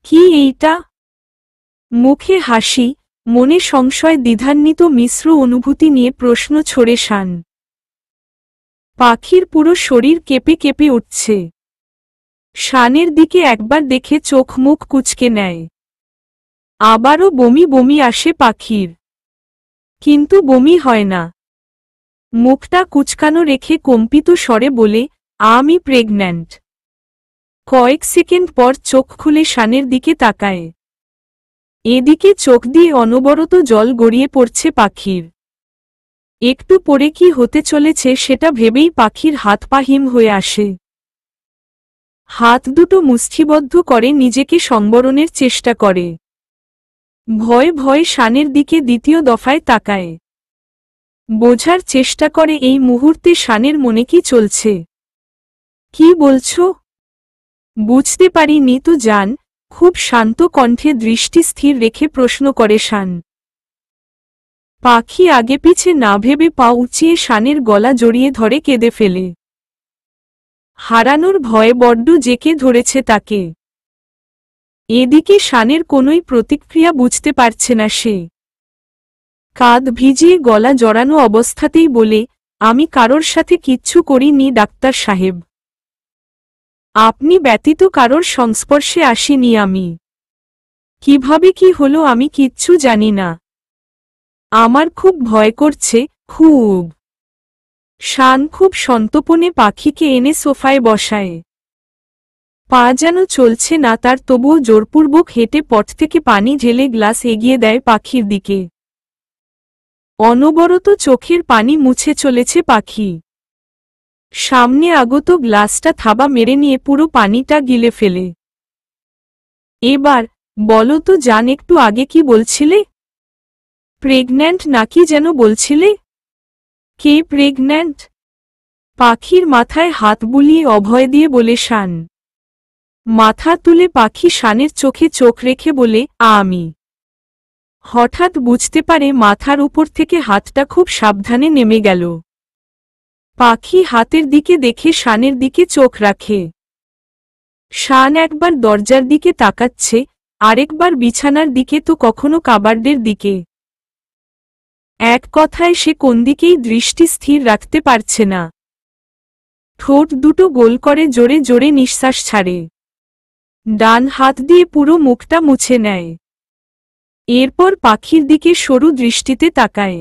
কি এইটা? মুখে হাসি, মনে সংশয় দ্বিধান্বিত মিশ্র অনুভূতি নিয়ে প্রশ্ন ছড়ে শান। পাখির পুরো শরীর কেঁপে কেঁপে উঠছে। শানের দিকে একবার দেখে চোখ মুখ কুঁচকে নেয়। আবারও বমি বমি আসে পাখির। কিন্তু বমি হয় না। মুখটা কুঁচকানো রেখে কম্পিত স্বরে বলে, আমি প্রেগন্যান্ট। কয়েক সেকেন্ড পর চোখ খুলে শানের দিকে তাকায়। এদিকে চোখ দিয়ে অনবরত জল গড়িয়ে পড়ছে পাখির। একটু পরে কি হতে চলেছে সেটা ভেবেই পাখির হাত পা হিম হয়ে আসে। হাত দুটো মুষ্টিবদ্ধ করে নিজেকে সংবরণের চেষ্টা করে। ভয়ে ভয়ে শানের দিকে দ্বিতীয় দফায় তাকায়। বোঝার চেষ্টা করে এই মুহূর্তে শানের মনে কি চলছে। কি বলছো? বুঝতে পারিনি তো জান, খুব শান্ত কণ্ঠে দৃষ্টি স্থির রেখে প্রশ্ন করে শান। পাখি আগে পিছে না ভেবে পা উঁচিয়ে শানের গলা জড়িয়ে ধরে কেঁদে ফেলে। হারানোর ভয়ে বড্ড জেকে ধরেছে তাকে। এদিকে শানের কোনোই প্রতিক্রিয়া বুঝতে পারছে না সে। কাঁধ ভিজিয়ে গলা জড়ানো অবস্থাতেই বলে, আমি কারোর সাথে কিচ্ছু করিনি ডাক্তার সাহেব। আপনি ব্যতীত কারোর সংস্পর্শে আসিনি আমি। কিভাবে কি হলো আমি কিচ্ছু জানি না। আমার খুব ভয় করছে, খুব। শান খুব সন্তর্পণে পাখিকে এনে সোফায় বসায়। পা যেন চলছে না তার, তবুও জোরপূর্বক হেঁটে পট থেকে পানি ঢেলে গ্লাস এগিয়ে দেয় পাখির দিকে। অনবরত চোখের পানি মুছে চলেছে পাখি। সামনে আগত গ্লাসটা থাবা মেরে নিয়ে পুরো পানিটা গিলে ফেলে। এবার বলো তো জান, একটু আগে কি বলছিলে? প্রেগন্যান্ট নাকি যেন বলছিলে? কে প্রেগন্যান্ট? পাখির মাথায় হাত বুলিয়ে অভয় দিয়ে বলে শান। মাথা তুলে পাখি শানের চোখে চোখ রেখে বলে, আমি। হঠাৎ বুঝতে পারে মাথার উপর থেকে হাতটা খুব সাবধানে নেমে গেল। পাখি হাতের দিকে দেখে শানের দিকে চোখ রাখে। শান একবার দরজার দিকে তাকাচ্ছে, আরেকবার বিছানার দিকে, তো কখনো কাবার্ডের দিকে। এক কথায় সে কোন দিকেই দৃষ্টি স্থির রাখতে পারছে না। ঠোঁট দুটো গোল করে জোরে জোরে নিঃশ্বাস ছাড়ে। ডান হাত দিয়ে পুরো মুখটা মুছে নেয়। এরপর পাখির দিকে সরু দৃষ্টিতে তাকায়।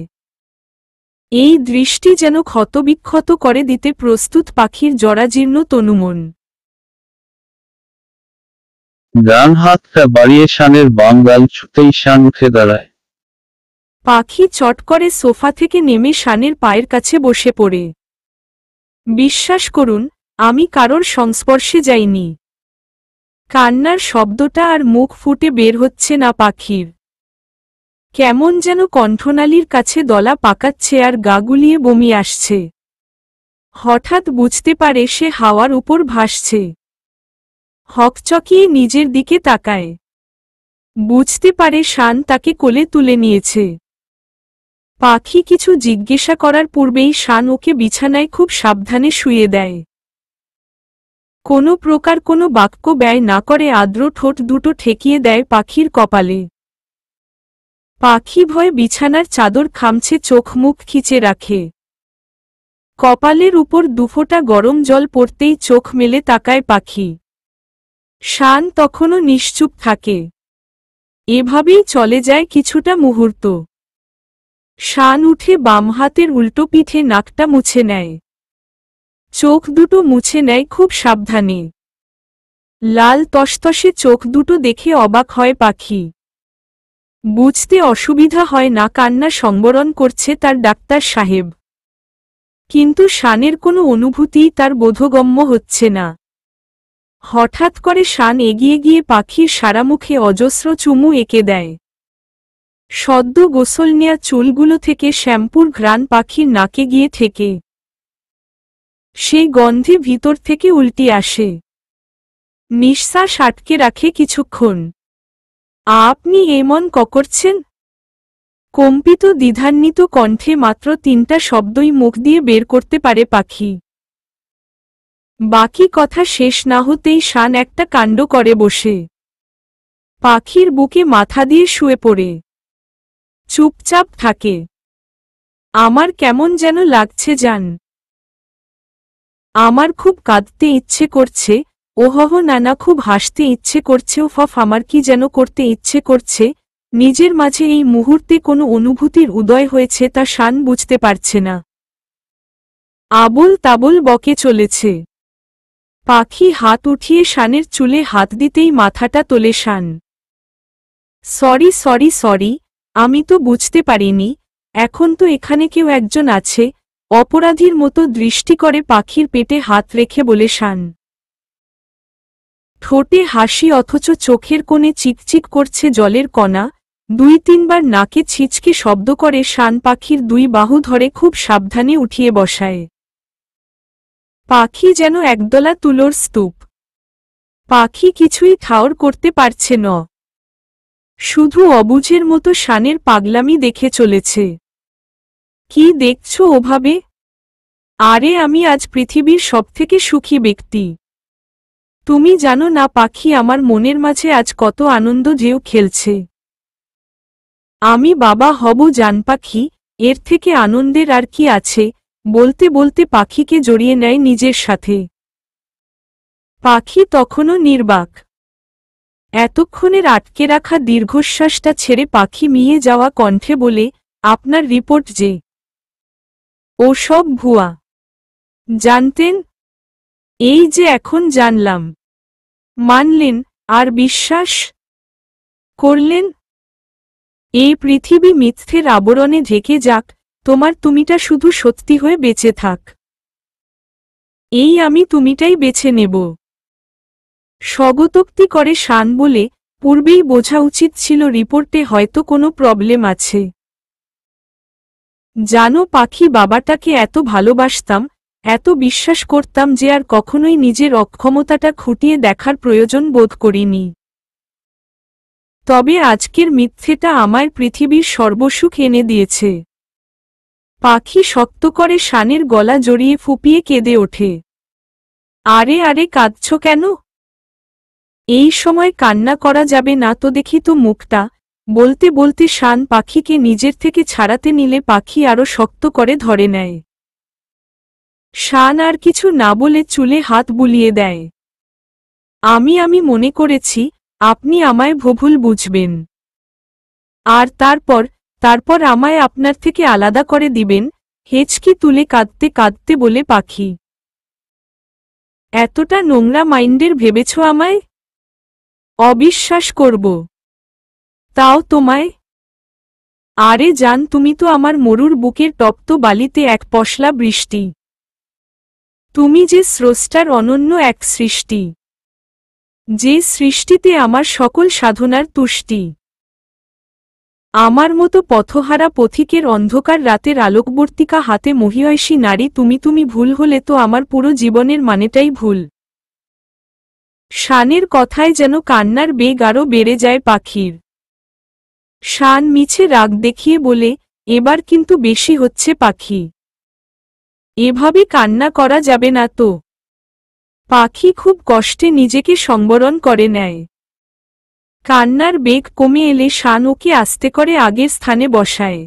এই দৃষ্টি যেন ক্ষতবিক্ষত করে দিতে প্রস্তুত পাখির জরাজীর্ণ তনুমন। ডান হাতটা বাড়িয়ে শানের বাম গাল ছুঁতেই শান উঠে দাঁড়ায়। পাখি চট করে সোফা থেকে নেমে শানের পায়ের কাছে বসে পড়ে। বিশ্বাস করুন, আমি কারোর সংস্পর্শে যাইনি। কান্নার শব্দটা আর মুখ ফুটে বের হচ্ছে না পাখির। কেমন যেন কণ্ঠনালীর কাছে দলা পাকাচ্ছে আর গা গুলিয়ে বমি আসছে। হঠাৎ বুঝতে পারে সে হাওয়ার উপর ভাসছে। হকচকিয়ে নিজের দিকে তাকায়। বুঝতে পারে শান তাকে কোলে তুলে নিয়েছে। পাখি কিছু জিজ্ঞাসা করার পূর্বেই শান ওকে বিছানায় খুব সাবধানে শুইয়ে দেয়। কোনো প্রকার কোনো বাক্য ব্যয় না করে আর্দ্র ঠোঁট দুটো ঠেকিয়ে দেয় পাখির কপালে। পাখি ভয়ে বিছানার চাদর খামছে, চোখ মুখ খিচে রাখে। কপালের উপর দুফোঁটা গরম জল পড়তেই চোখ মেলে তাকায় পাখি। শান তখনও নিশ্চুপ থাকে। এভাবেই চলে যায় কিছুটা মুহূর্ত। শান উঠে বাম হাতের উল্টো পিঠে নাকটা মুছে নেয়। চোখ দুটো মুছে নেয় খুব সাবধানে। লাল তসতসে চোখ দুটো দেখে অবাক হয় পাখি। বুঝতে অসুবিধা হয় না কান্না সংবরণ করছে তার ডাক্তার সাহেব। কিন্তু শানের কোনো অনুভূতিই তার বোধগম্য হচ্ছে না। হঠাৎ করে শান এগিয়ে গিয়ে পাখির সারা মুখে অজস্র চুমু এঁকে দেয়। সদ্য গোসল নেয়া চুলগুলো থেকে শ্যাম্পুর ঘ্রাণ পাখির নাকে গিয়ে ঠেকে। সেই গন্ধে ভিতর থেকে উল্টি আসে। নিঃশ্বাস আটকে রাখে কিছুক্ষণ। আপনি এমন করছেন? কম্পিত দ্বিধান্বিত কণ্ঠে মাত্র 3টা শব্দই মুখ দিয়ে বের করতে পারে পাখি। বাকি কথা শেষ না হতেই শান একটা কাণ্ড করে বসে। পাখির বুকে মাথা দিয়ে শুয়ে পড়ে চুপচাপ থাকে। আমার কেমন যেন লাগছে জান। আমার খুব কাঁদতে ইচ্ছে করছে, ওহহ নানা খুব হাসতে ইচ্ছে করছে, ওফ আমার কি যেন করতে ইচ্ছে করছে। নিজের মাঝে এই মুহূর্তে কোনো অনুভূতির উদয় হয়েছে তা শান বুঝতে পারছে না। আবোল তাবোল বকে চলেছে। পাখি হাত উঠিয়ে শানের চুলে হাত দিতেই মাথাটা তোলে শান। সরি সরি সরি, আমি তো বুঝতে পারিনি, এখন তো এখানে কেউ একজন আছে, অপরাধীর মতো দৃষ্টি করে পাখির পেটে হাত রেখে বলে শান। ঠোঁটে হাসি অথচ চোখের কোণে চিকচিক করছে জলের কণা। ২-৩ বার নাকে ছিচকে শব্দ করে শান পাখির ২ বাহু ধরে খুব সাবধানে উঠিয়ে বসায়। পাখি যেন একদলা তুলোর স্তূপ। পাখি কিছুই ঠাওর করতে পারছে না, শুধু অবুঝের মতো শানের পাগলামি দেখে চলেছে। কি দেখছো ওভাবে? আরে আমি আজ পৃথিবীর সবথেকে সুখী ব্যক্তি। তুমি জানো না পাখি, আমার মনের মাঝে আজ কত আনন্দ ঢেউ খেলছে। আমি বাবা হব জান পাখি, এর থেকে আনন্দের আর কি আছে? বলতে বলতে পাখিকে জড়িয়ে নেয় নিজের সাথে। পাখি তখনও নির্বাক। এতক্ষণের আটকে রাখা দীর্ঘশ্বাসটা ছেড়ে পাখি মিয়ে যাওয়া কণ্ঠে বলে, আপনার রিপোর্ট যে ও সব ভুয়া। জানতেন? এই যে এখন জানলাম। মানলেন আর বিশ্বাস করলেন? এই পৃথিবী মিথ্যের আবরণে ঢেকে যাক, তোমার তুমিটা শুধু সত্যি হয়ে বেঁচে থাক। এই আমি তুমিটাই বেছে নেব। স্বগতোক্তি করে শান বলে, পূর্বেই বোঝা উচিত ছিল রিপোর্টে হয়তো কোনো প্রবলেম আছে। জানো পাখি, বাবাটাকে এত ভালোবাসতাম, এত বিশ্বাস করতাম যে আর কখনোই নিজের অক্ষমতাটা খুঁটিয়ে দেখার প্রয়োজন বোধ করিনি। তবে আজকের মিথ্যেটা আমায় পৃথিবীর সর্বসুখ এনে দিয়েছে। পাখি শক্ত করে শানের গলা জড়িয়ে ফুপিয়ে কেঁদে ওঠে। আরে আরে কাঁদছ কেন? এই সময় কান্না করা যাবে না তো, দেখি তো মুখটা। বলতে বলতে শান পাখিকে নিজের থেকে ছাড়াতে নিলে পাখি আরো শক্ত করে ধরে নেয়। শান আর কিছু না বলে চুলে হাত বুলিয়ে দেয়। আমি মনে করেছি আপনি আমায় ভুল বুঝবেন, আর তারপর আমায় আপনার থেকে আলাদা করে দিবেন, হেঁচকি তুলে কাঁদতে কাঁদতে বলে পাখি। এতটা নোংরা মাইন্ডের ভেবেছ আমায়? অবিশ্বাস করব। তাও তোমায়? আরে জান, তুমি তো আমার মরুর বুকের তপ্ত বালিতে এক পশলা বৃষ্টি। তুমি যে স্রষ্টার অনন্য এক সৃষ্টি, যে সৃষ্টিতে আমার সকল সাধনার তুষ্টি। আমার মতো পথহারা পথিকের অন্ধকার রাতের আলোকবর্তিকা হাতে মহিয়সী নারী তুমি ভুল হলে তো আমার পুরো জীবনের মানেটাই ভুল। শানের কথায় যেন কান্নার বেগ আরও বেড়ে যায় পাখির। শান মিছে রাগ দেখিয়ে বলে, এবার কিন্তু বেশি হচ্ছে পাখি। এভাবে কান্না করা যাবে না তো। পাখি খুব কষ্টে নিজেকে সংবরণ করে নেয়। কান্নার বেগ কমে এলে শান ওকে আস্তে করে আগের স্থানে বসায়।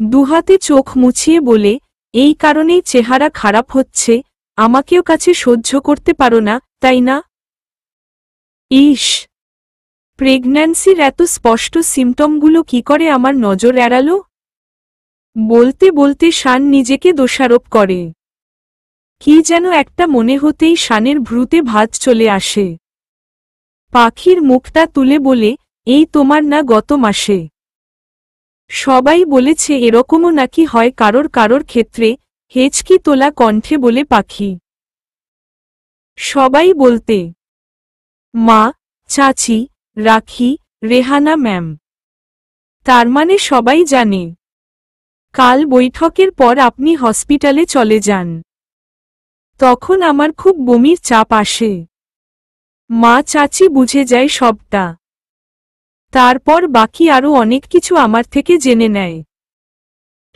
দুহাতে চোখ মুছিয়ে বলে, এই কারণেই চেহারা খারাপ হচ্ছে, আমাকেও কাছে সহ্য করতে পারো না, তাই না? ইস, প্রেগন্যান্সির এত স্পষ্ট সিমটমগুলো কি করে আমার নজর এড়ালো? বলতে বলতে শান নিজেকে দোষারোপ করে। কি যেন একটা মনে হতেই শানের ভ্রুতে ভাঁজ চলে আসে। পাখির মুখটা তুলে বলে, এই তোমার না গত মাসে সবাই বলেছে এরকমও নাকি হয় কারোর ক্ষেত্রে, হেঁচকি তোলা কণ্ঠে বলে পাখি। সবাই বলতে? মা, চাচি, রাখি, রেহানা ম্যাম। তার মানে সবাই জানে। কাল বৈঠকের পর আপনি হসপিটালে চলে যান। তখন আমার খুব বমির চাপ আসে। মা চাচি বুঝে যায় সবটা। তারপর বাকি আরও অনেক কিছু আমার থেকে জেনে নেয়।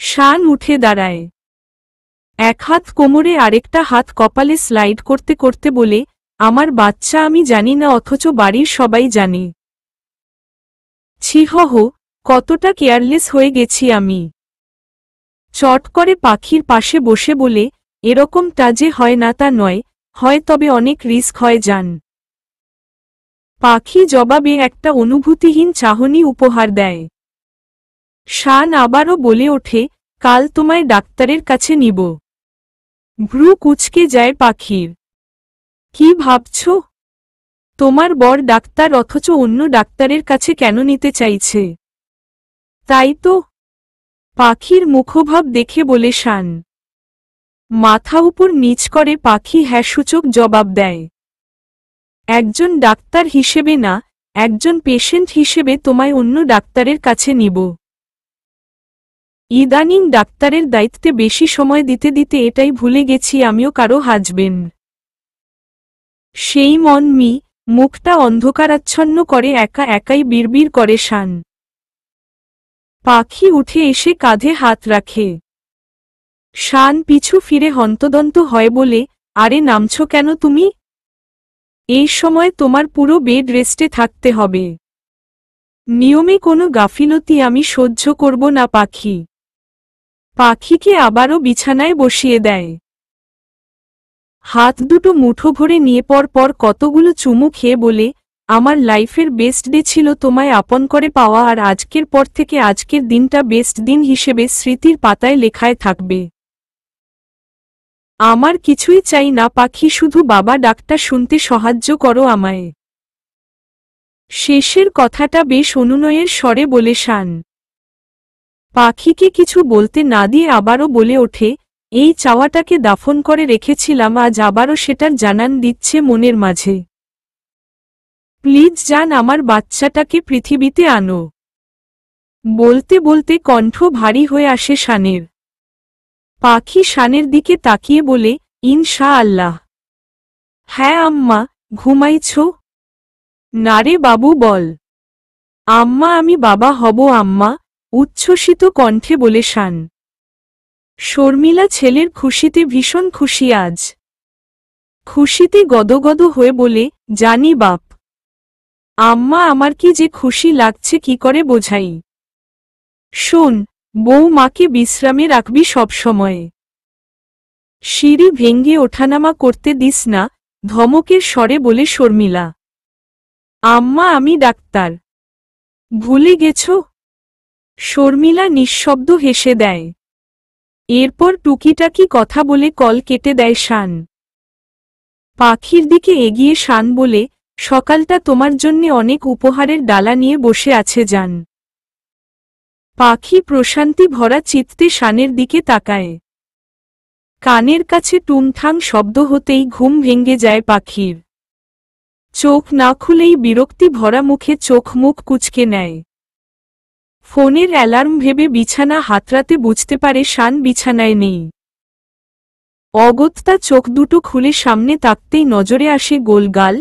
শান উঠে দাঁড়ায়। এক হাত কোমরে আরেকটা হাত কপালে স্লাইড করতে করতে বলে, আমার বাচ্চা আমি জানি না অথচ বাড়ির সবাই জানে। ছিহহ, কতটা কেয়ারলেস হয়ে গেছি আমি। চট করে পাখির পাশে বসে বলে, এরকমটা যে হয় না তা নয়, হয় তবে অনেক রিস্ক হয় জান। পাখি জবাবে একটা অনুভূতিহীন চাহনি উপহার দেয়। শান আবারও বলে ওঠে, কাল তোমায় ডাক্তারের কাছে নিব। ভ্রু কুঁচকে যায় পাখির। কি ভাবছ? তোমার বর ডাক্তার অথচ অন্য ডাক্তারের কাছে কেন নিতে চাইছে? তাই তো। পাখির মুখভাব দেখে বলে শান। মাথা উপর নিচ করে পাখি হ্যাঁ সূচক জবাব দেয়। একজন ডাক্তার হিসেবে না, একজন পেশেন্ট হিসেবে তোমায় অন্য ডাক্তারের কাছে নিব। ইদানিং ডাক্তারের দায়িত্বে বেশি সময় দিতে দিতে এটাই ভুলে গেছি আমিও কারো হাজবেন্ড। সেই মন মুখটা অন্ধকারাচ্ছন্ন করে একা একাই বিড়বিড় করে শান। পাখি উঠে এসে কাঁধে হাত রাখে। শান পিছু ফিরে হন্তদন্ত হয় বলে, আরে নামছ কেন তুমি? এই সময় তোমার পুরো বেড রেস্টে থাকতে হবে। নিয়মে কোনো গাফিলতি আমি সহ্য করব না পাখি। পাখিকে আবারও বিছানায় বসিয়ে দেয়। হাত দুটো মুঠো ভরে নিয়ে পর কতগুলো চুমু খেয়ে বলে, আমার লাইফের বেস্ট ডে ছিল তোমায় আপন করে পাওয়া, আর আজকের পর থেকে আজকের দিনটা বেস্ট দিন হিসেবে স্মৃতির পাতায় লেখায় থাকবে। আমার কিছুই চাই না পাখি, শুধু বাবা ডাকটা শুনতে সাহায্য করো আমায়। শেষের কথাটা বেশ অনুনয়ের স্বরে বলে শান। পাখিকে কিছু বলতে না দিয়ে আবারও বলে ওঠে, এই চাওয়াটাকে দাফন করে রেখেছিলাম, আজ আবারও সেটার জানান দিচ্ছে মনের মাঝে। প্লিজ জান, আমার বাচ্চাটাকে পৃথিবীতে আনো। বলতে বলতে কণ্ঠ ভারী হয়ে আসে শানের। পাখি শানের দিকে তাকিয়ে বলে, ইনশা আল্লাহ। হ্যাঁ আম্মা, ঘুমাইছ? না রে বাবু, বল। আম্মা আমি বাবা হব আম্মা, উচ্ছ্বসিত কণ্ঠে বলে শান। শর্মিলা ছেলের খুশিতে ভীষণ খুশি আজ। খুশিতে গদগদ হয়ে বলে, জানি বাপ। আম্মা আমার কি যে খুশি লাগছে কি করে বোঝাই। শোন, বউ মাকে বিশ্রামে রাখবি সবসময়ে। সিঁড়ি ভেঙ্গে ওঠানামা করতে দিস না, ধমকের স্বরে বলে শর্মিলা। আম্মা আমি ডাক্তার। ভুলে গেছ? শর্মিলা নিঃশব্দ হেসে দেয়। এরপর টুকিটাকি কথা বলে কল কেটে দেয় শান। পাখির দিকে এগিয়ে শান বলে, সকালটা তোমার জন্যে অনেক উপহারের ডালা নিয়ে বসে আছে জান। পাখি প্রশান্তি ভরা চিত্তে শানের দিকে তাকায়। কানের কাছে টুংঠাং শব্দ হতেই ঘুম ভেঙে যায় পাখির। চোখ না খুলেই বিরক্তি ভরা মুখে চোখ মুখ কুঁচকে নেয়। ফোনের অ্যালার্ম ভেবে বিছানা হাতড়াতে বুঝতে পারে শান বিছানায় নেই। অগত্যা চোখ দুটো খুলে সামনে তাকতেই নজরে আসে গোলগাল,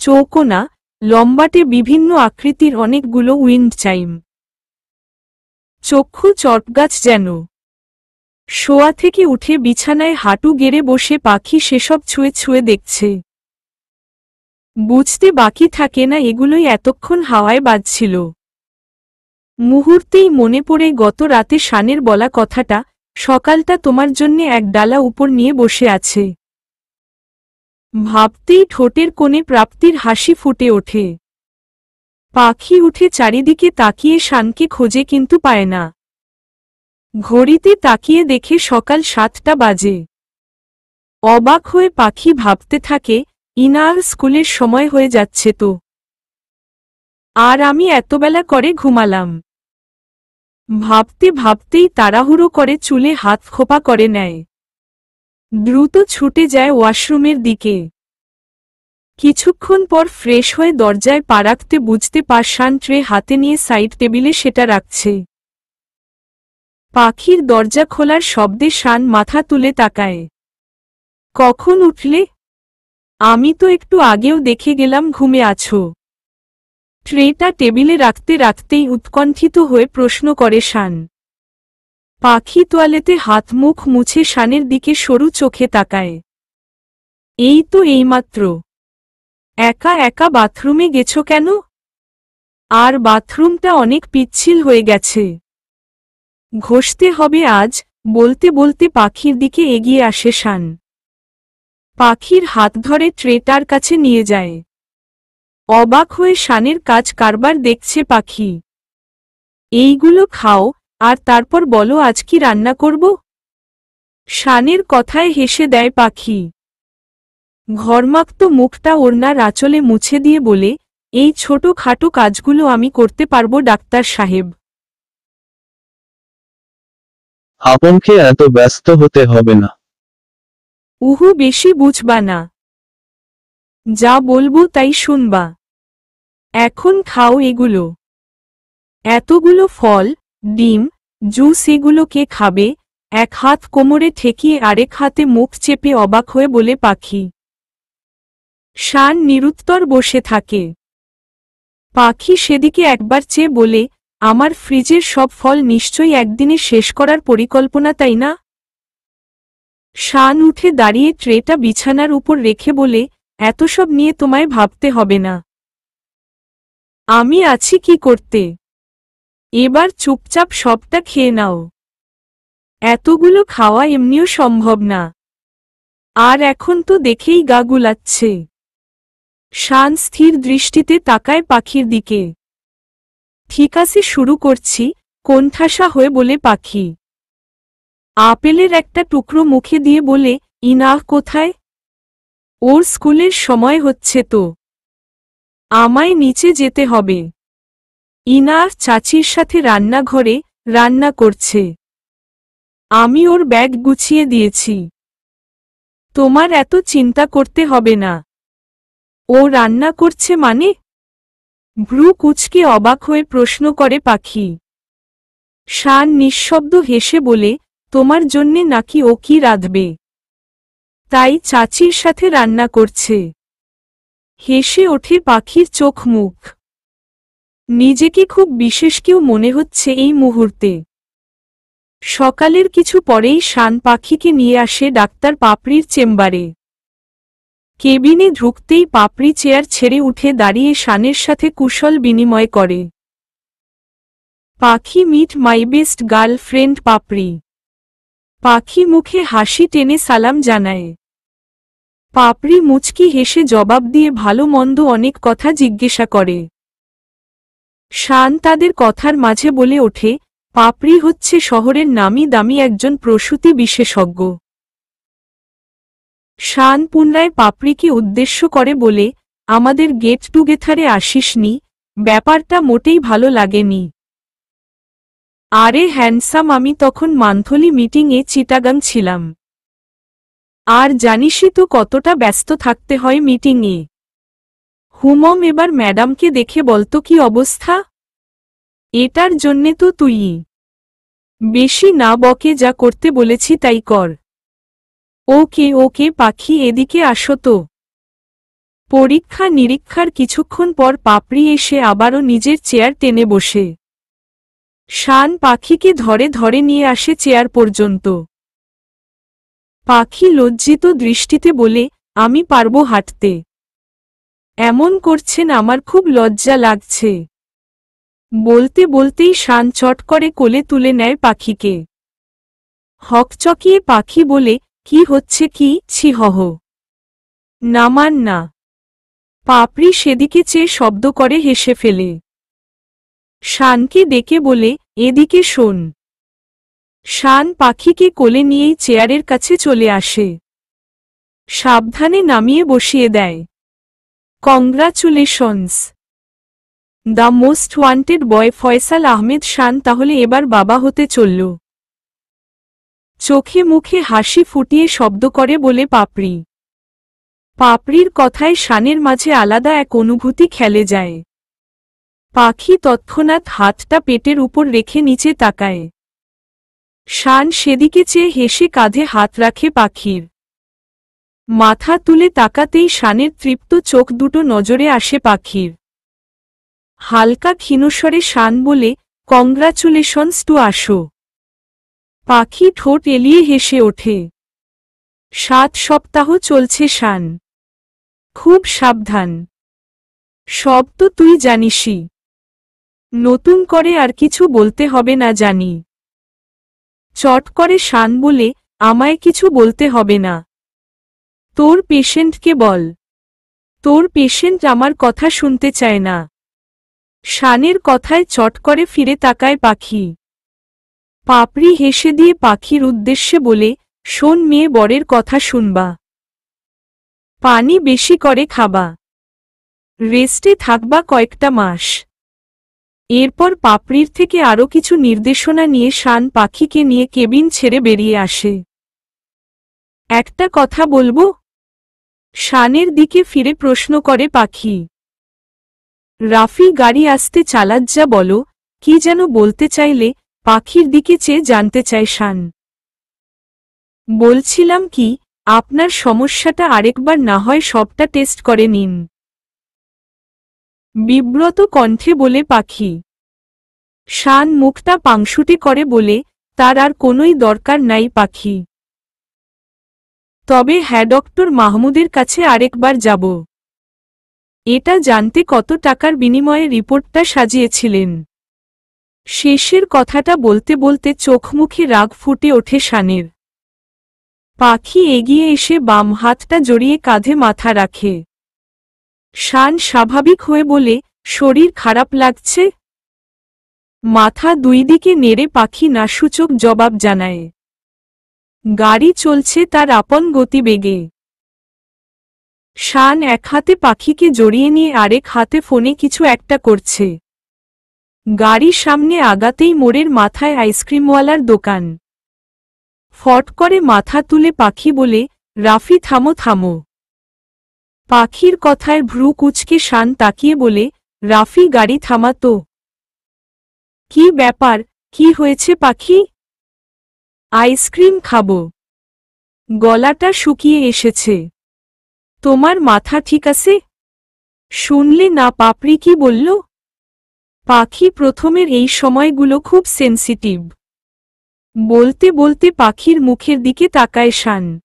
চৌকোনা, লম্বাটে বিভিন্ন আকৃতির অনেকগুলো উইন্ড চাইম। চক্ষু চটগাছ যেন। শোয়া থেকে উঠে বিছানায় হাঁটু গেড়ে বসে পাখি সেসব ছুঁয়ে ছুঁয়ে দেখছে। বুঝতে বাকি থাকে না এগুলোই এতক্ষণ হাওয়ায় বাজছিল। মুহূর্তেই মনে পড়ে গত রাতে শানের বলা কথাটা, সকালটা তোমার জন্যে এক ডালা উপর নিয়ে বসে আছে। ভাবতেই ঠোঁটের কোণে প্রাপ্তির হাসি ফুটে ওঠে। পাখি উঠে চারিদিকে তাকিয়ে শানকে খোঁজে কিন্তু পায় না। ঘড়িতে তাকিয়ে দেখে সকাল 7টা বাজে। অবাক হয়ে পাখি ভাবতে থাকে, ইনার স্কুলের সময় হয়ে যাচ্ছে তো। আর আমি এতবেলা করে ঘুমালাম। ভাবতে ভাবতেই তাড়াহুড়ো করে চুলে হাত খোপা করে নেয়। দ্রুত ছুটে যায় ওয়াশরুমের দিকে। কিছুক্ষণ পর ফ্রেশ হয়ে দরজায় পা রাখতে বুঝতে পার শান ট্রে হাতে নিয়ে সাইড টেবিলে সেটা রাখছে। পাখির দরজা খোলার শব্দে শান মাথা তুলে তাকায়। কখন উঠলে? আমি তো একটু আগেও দেখে গেলাম ঘুমে আছো। ট্রেটা টেবিলে রাখতে রাখতেই উৎকণ্ঠিত হয়ে প্রশ্ন করে শান। পাখি তোয়ালেতে হাত মুখ মুছে শানের দিকে সরু চোখে তাকায়। এই তো এইমাত্র। একা একা বাথরুমে গেছো কেন? আর বাথরুমটা অনেক পিচ্ছিল হয়ে গেছে। ঘষতে হবে আজ। বলতে বলতে পাখির দিকে এগিয়ে আসে শান। পাখির হাত ধরে ট্রেটার কাছে নিয়ে যায়। অবাক হয়ে শানের কাজ কারবার দেখছে পাখি। এইগুলো খাও, আর তারপর বলো আজ কি রান্না করব। শানের কথায় হেসে দেয় পাখি। ঘর্মাক্ত মুখটা ওড়নার আঁচলে মুছে দিয়ে বলে, এই ছোট খাটো কাজগুলো আমি করতে পারবো ডাক্তার সাহেব। আপনকে এত ব্যস্ত হতে হবে না। উহু বেশি বুঝবা না। যা বলবো তাই শুনবা। এখন খাও এগুলো। এতগুলো ফল, ডিম, জুস এগুলো কে খাবে? এক হাত কোমরে ঠেকিয়ে আরেক হাতে মুখ চেপে অবাক হয়ে বলে পাখি। শান নিরুত্তর বসে থাকে। পাখি সেদিকে একবার চেয়ে বলে, আমার ফ্রিজের সব ফল নিশ্চয়ই একদিনে শেষ করার পরিকল্পনা, তাই না? শান উঠে দাঁড়িয়ে ট্রেটা বিছানার উপর রেখে বলে, এত সব নিয়ে তোমায় ভাবতে হবে না। আমি আছি কি করতে। এবার চুপচাপ সবটা খেয়ে নাও। এতগুলো খাওয়া এমনিও সম্ভব না। আর এখন তো দেখেই গা গুলাচ্ছে। শান স্থির দৃষ্টিতে তাকায় পাখির দিকে। ঠিক আছে, শুরু করছি, কোণঠাসা হয়ে বলে পাখি। আপেলের একটা টুকরো মুখে দিয়ে বলে, ইনাহ কোথায়? ওর স্কুলের সময় হচ্ছে তো। আমায় নিচে যেতে হবে। ইনাহ চাচির সাথে রান্নাঘরে রান্না করছে। আমি ওর ব্যাগ গুছিয়ে দিয়েছি। তোমার এত চিন্তা করতে হবে না। ও রান্না করছে মানে? ভ্রু কুঁচকে অবাক হয়ে প্রশ্ন করে পাখি। শান নিঃশব্দ হেসে বলে, তোমার জন্যে নাকি ও কি রাঁধবে? তাই চাচির সাথে রান্না করছে। হেসে ওঠে পাখির চোখ মুখ। নিজেকে খুব বিশেষ কেউ মনে হচ্ছে এই মুহূর্তে। সকালের কিছু পরেই শান পাখিকে নিয়ে আসে ডাক্তার পাপড়ির চেম্বারে। কেবিনে ঢুকতেই পাপড়ি চেয়ার ছেড়ে উঠে দাঁড়িয়ে শানের সাথে কুশল বিনিময় করে। পাখি, মিট মাই বেস্ট গার্লফ্রেন্ড পাপড়ি। পাখি মুখে হাসি টেনে সালাম জানায়। পাপড়ি মুচকি হেসে জবাব দিয়ে ভালো মন্দ অনেক কথা জিজ্ঞাসা করে। শান তাদের কথার মাঝে বলে ওঠে, পাপড়ি হচ্ছে শহরের নামি দামি একজন প্রসূতি বিশেষজ্ঞ। শান পুনরায় পাপড়িকে উদ্দেশ্য করে বলে, আমাদের গেট টুগেদারে আসিসনি? ব্যাপারটা মোটেই ভালো লাগেনি। আরে হ্যান্ডসাম, আমি তখন মান্থলি মিটিংয়ে চিটাগাং ছিলাম। আর জানিসই তো কতটা ব্যস্ত থাকতে হয় মিটিংয়ে। হুমম, এবার ম্যাডামকে দেখে বলতো কি অবস্থা। এটার জন্যে তো তুই বেশি না বকে, যা করতে বলেছি তাই কর। ওকে ওকে পাখি, এদিকে আসো তো। পরীক্ষা নিরীক্ষার কিছুক্ষণ পর পাপড়ি এসে আবারও নিজের চেয়ার টেনে বসে। শান পাখিকে ধরে ধরে নিয়ে আসে চেয়ার পর্যন্ত। পাখি লজ্জিত দৃষ্টিতে বলে, আমি পারবো হাঁটতে। এমন করছেন, আমার খুব লজ্জা লাগছে। বলতে বলতেই শান চট করে কোলে তুলে নেয় পাখিকে। হকচকিয়ে পাখি বলে, কি হচ্ছে কি, ছি হহ। নামান না। পাপড়ি সেদিকে চেয়ে শব্দ করে হেসে ফেলে। শানকে ডেকে বলে, এদিকে শোন। শান পাখিকে কোলে নিয়েই চেয়ারের কাছে চলে আসে। সাবধানে নামিয়ে বসিয়ে দেয়। কংগ্রাচুলেশনস। দ্য মোস্ট ওয়ান্টেড বয় ফয়সাল আহমেদ শান তাহলে এবার বাবা হতে চলল। চোখে মুখে হাসি ফুটিয়ে শব্দ করে বলে পাপড়ি। পাপড়ির কথায় শানের মাঝে আলাদা এক অনুভূতি খেলে যায়। পাখি তৎক্ষণাৎ হাতটা পেটের উপর রেখে নিচে তাকায়। শান সেদিকে চেয়ে হেসে কাঁধে হাত রাখে পাখির। মাথা তুলে তাকাতেই শানের তৃপ্ত চোখ দুটো নজরে আসে পাখির। হালকা ক্ষীণস্বরে শান বলে, কংগ্রাচুলেশনস টু আসো। পাখি ঠোঁট এলিয়ে হেসে ওঠে। 7 সপ্তাহ চলছে শান। খুব সাবধান। সব তো তুই জানিসই। নতুন করে আর কিছু বলতে হবে না জানি। চট করে শান বলে, আমায় কিছু বলতে হবে না। তোর পেশেন্টকে বল। তোর পেশেন্ট আমার কথা শুনতে চায় না। শানের কথায় চট করে ফিরে তাকায় পাখি। পাপড়ি হেসে দিয়ে পাখির উদ্দেশ্যে বলে, শোন মেয়ে, বরের কথা শুনবা। পানি বেশি করে খাবা। রেস্টে থাকবা কয়েকটা মাস। এরপর পাপড়ির থেকে আরও কিছু নির্দেশনা নিয়ে শান পাখিকে নিয়ে কেবিন ছেড়ে বেরিয়ে আসে। একটা কথা বলবো? শানের দিকে ফিরে প্রশ্ন করে পাখি। রাফি গাড়ি আসতে চালাজ্জা বলো, কি যেন বলতে চাইলে পাখির দিকে চেয়ে জানতে চায় শান। বলছিলাম কি, আপনার সমস্যাটা আরেকবার না হয় সবটা টেস্ট করে নিন। বিব্রত কণ্ঠে বলে পাখি। শান মুখটা পাংশুটে করে বলে, তার আর কোনোই দরকার নাই পাখি। তবে হ্যাঁ, ডক্টর মাহমুদের কাছে আরেকবার যাব। এটা জানতে কত টাকার বিনিময়ে রিপোর্টটা সাজিয়েছিলেন। শেষের কথাটা বলতে বলতে চোখ মুখে রাগ ফুটে ওঠে শানের। পাখি এগিয়ে এসে বাম হাতটা জড়িয়ে কাঁধে মাথা রাখে। শান স্বাভাবিক হয়ে বলে, শরীর খারাপ লাগছে? মাথা দুই দিকে নেড়ে পাখি নাসূচক জবাব জানায়। গাড়ি চলছে তার আপন গতিবেগে। শান এক হাতে পাখিকে জড়িয়ে নিয়ে আরেক হাতে ফোনে কিছু একটা করছে। গাড়ি সামনে আগাতেই মোড়ের মাথায় আইসক্রিমওয়ালার দোকান। ফট করে মাথা তুলে পাখি বলে, রাফি থামো থামো। পাখির কথায় ভ্রু কুঁচকে শান তাকিয়ে বলে, রাফি গাড়ি থামা তো। কি ব্যাপার, কি হয়েছে পাখি? আইসক্রিম খাবো। গলাটা শুকিয়ে এসেছে। তোমার মাথা ঠিক আছে? শুনলে না পাপড়ি কি বলল? পাখি প্রথমের এই সময়গুলো খুব সেন্সিটিভ। বলতে বলতে পাখির মুখের দিকে তাকায় শান।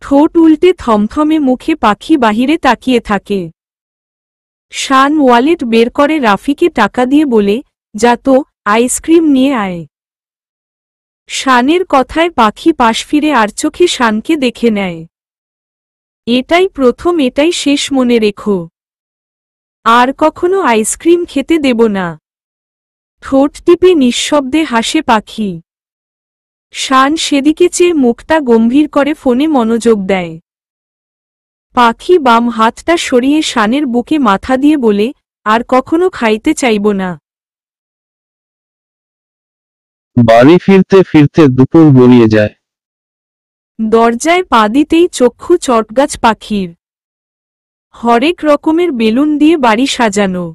ঠোঁট উল্টে থমথমে মুখে পাখি বাহিরে তাকিয়ে থাকে। শান ওয়ালেট বের করে রাফিকে টাকা দিয়ে বলে, যা তো, আইসক্রিম নিয়ে আয়। শানের কথায় পাখি পাশ ফিরে আর চোখে শানকে দেখে নেয়। এটাই প্রথম, এটাই শেষ, মনে রেখো। আর কখনো আইসক্রিম খেতে দেব না। ঠোঁট টিপে নিঃশব্দে হাসে পাখি। শান সেদিকে চেয়ে মুখটা গম্ভীর করে ফোনে মনোযোগ দেয়। পাখি বাম হাতটা সরিয়ে শানের বুকে মাথা দিয়ে বলে, আর কখনো খাইতে চাইব না। বাড়ি ফিরতে ফিরতে দুপুর গড়িয়ে যায়। দরজায় পা দিতেই চক্ষু চটগাছ পাখির। হরেক রকমের বেলুন দিয়ে বাড়ি সাজানো।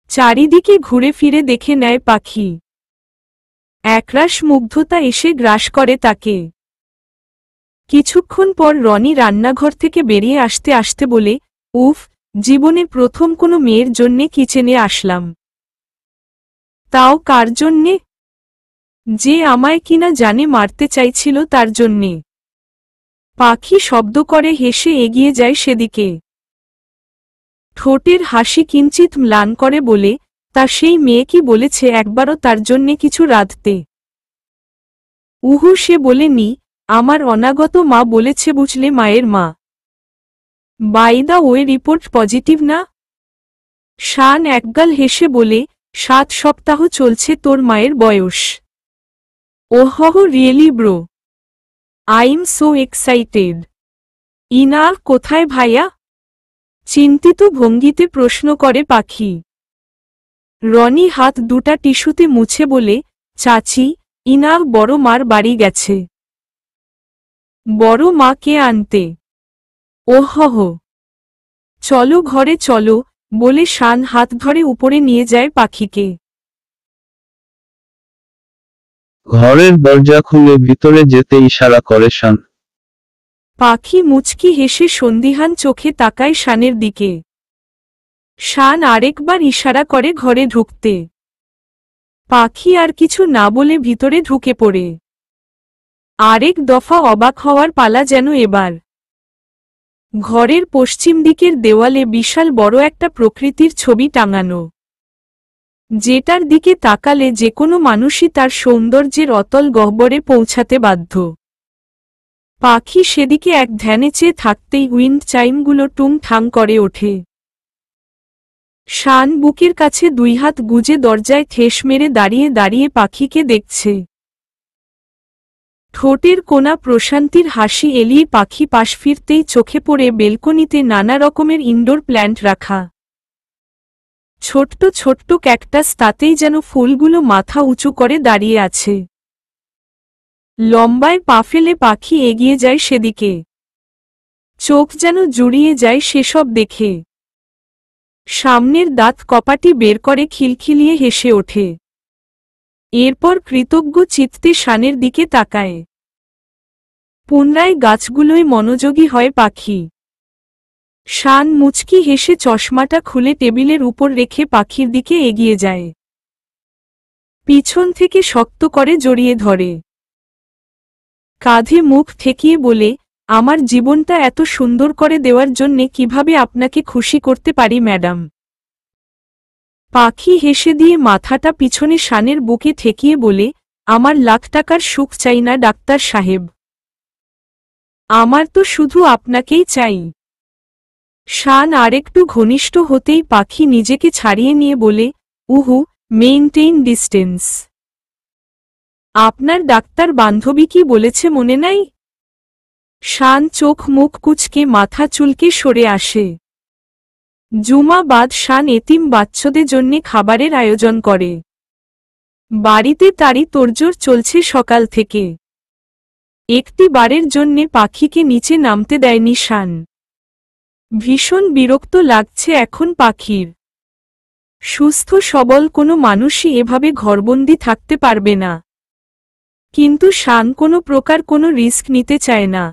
চারিদিকে ঘুরে ফিরে দেখে নেয় পাখি। একরাশ মুগ্ধতা এসে গ্রাস করে তাকে। কিছুক্ষণ পর রনি রান্নাঘর থেকে বেরিয়ে আসতে আসতে বলে, উফ, জীবনে প্রথম কোনো মেয়ের জন্যে কিচেনে আসলাম। তাও কার জন্যে? যে আমায় কিনা জানে মারতে চাইছিল তার জন্যে। পাখি শব্দ করে হেসে এগিয়ে যায় সেদিকে। ঠোঁটের হাসি কিঞ্চিত ম্লান করে বলে, তা সেই মেয়ে কি বলেছে একবারও তার জন্যে কিছু রাঁধতে? উহু, সে বলেনি, আমার অনাগত মা বলেছে, বুঝলে, মায়ের মা। By the way, report positive না? শান একগাল হেসে বলে, 7 সপ্তাহ চলছে তোর মায়ের বয়স। Oh, really bro, I'm so excited. ইনার কোথায় ভাইয়া? চিন্তিত ভঙ্গিতে প্রশ্ন করে পাখি। রনি হাত দুটা টিস্যুতে মুছে বলে, চাচি, ইনার বড় মার বাড়ি গেছে। বড় মাকে আনতে? ওহ, চলো ঘরে চলো, বলে শান হাত ধরে উপরে নিয়ে যায় পাখিকে। ঘরের দরজা খুলে ভিতরে যেতে ইশারা করে শান। পাখি মুচকি হেসে সন্দিহান চোখে তাকায় শানের দিকে। শান আরেকবার ইশারা করে ঘরে ঢুকতে। পাখি আর কিছু না বলে ভিতরে ঢুকে পড়ে। আরেক দফা অবাক হওয়ার পালা যেন এবার। ঘরের পশ্চিম দিকের দেওয়ালে বিশাল বড় একটা প্রকৃতির ছবি টাঙানো। যেটার দিকে তাকালে যে কোনো মানুষই তার সৌন্দর্যের অতল গহ্বরে পৌঁছাতে বাধ্য। পাখি সেদিকে এক ধ্যানে চেয়ে থাকতেই উইন্ড চাইমগুলো টুং ঠাং করে ওঠে। শান বুকের কাছে দুই হাত গুজে দরজায় ঠেস মেরে দাঁড়িয়ে দাঁড়িয়ে পাখিকে দেখছে। ঠোঁটের কোনা প্রশান্তির হাসি এলিয়ে পাখি পাশ ফিরতেই চোখে পড়ে বেলকনিতে নানা রকমের ইনডোর প্ল্যান্ট রাখা। ছোট্ট ছোট্ট ক্যাকটাস, তাতেই যেন ফুলগুলো মাথা উঁচু করে দাঁড়িয়ে আছে। লম্বায় পা ফেলে পাখি এগিয়ে যায় সেদিকে। চোখ যেন জুড়িয়ে যায় সেসব দেখে। সামনের দাঁত কপাটি বের করে খিলখিলিয়ে হেসে ওঠে। এরপর কৃতজ্ঞ চিত্তে শানের দিকে তাকায়। পুনরায় গাছগুলোয় মনোযোগী হয় পাখি। শান মুচকি হেসে চশমাটা খুলে টেবিলের উপর রেখে পাখির দিকে এগিয়ে যায়। পিছন থেকে শক্ত করে জড়িয়ে ধরে। কাঁধে মুখ ঠেকিয়ে বলে, আমার জীবনটা এত সুন্দর করে দেওয়ার জন্যে কিভাবে আপনাকে খুশি করতে পারি ম্যাডাম। পাখি হেসে দিয়ে মাথাটা পিছনে শানের বুকে ঠেকিয়ে বলে, আমার লাখ টাকার সুখ চাই না ডাক্তার সাহেব। আমার তো শুধু আপনাকেই চাই। শান আরেকটু ঘনিষ্ঠ হতেই পাখি নিজেকে ছাড়িয়ে নিয়ে বলে, উহু, মেইনটেইন ডিস্টেন্স। আপনার ডাক্তার বান্ধবী কি বলেছে মনে নাই? শান চোখ মুখ কুঁচকে মাথা চুলকে সরে আসে। জুমা বাদ শান এতিম বাচ্চাদের জন্যে খাবারের আয়োজন করে। বাড়িতে তারই তোড়জোড় চলছে সকাল থেকে। একটি বারের জন্যে পাখিকে নিচে নামতে দেয়নি শান। ভীষণ বিরক্ত লাগছে এখন পাখির। সুস্থ সবল কোনো মানুষই এভাবে ঘরবন্দি থাকতে পারবে না। কিন্তু শান কোনো প্রকার কোনো রিস্ক নিতে চায় না।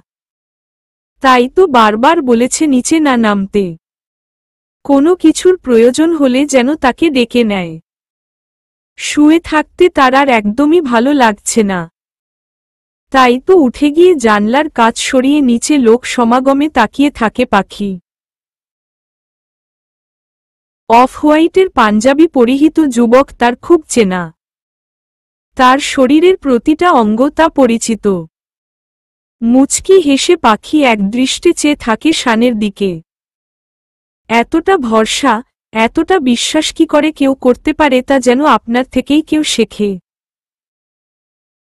তাই তো বারবার বলেছে নিচে না নামতে। কোনো কিছুর প্রয়োজন হলে যেন তাকে ডেকে নেয়। শুয়ে থাকতে তার আর একদমই ভালো লাগছে না। তাই তো উঠে গিয়ে জানলার কাচ সরিয়ে নিচে লোক সমাগমে তাকিয়ে থাকে পাখি। অফ হোয়াইটের পাঞ্জাবি পরিহিত যুবক তার খুব চেনা। তার শরীরের প্রতিটা অঙ্গ তা পরিচিত। মুচকি হেসে পাখি একদৃষ্টে চেয়ে থাকে শানের দিকে। এতটা ভরসা, এতটা বিশ্বাস কি করে কেউ করতে পারে তা যেন আপনার থেকেই কেউ শেখে।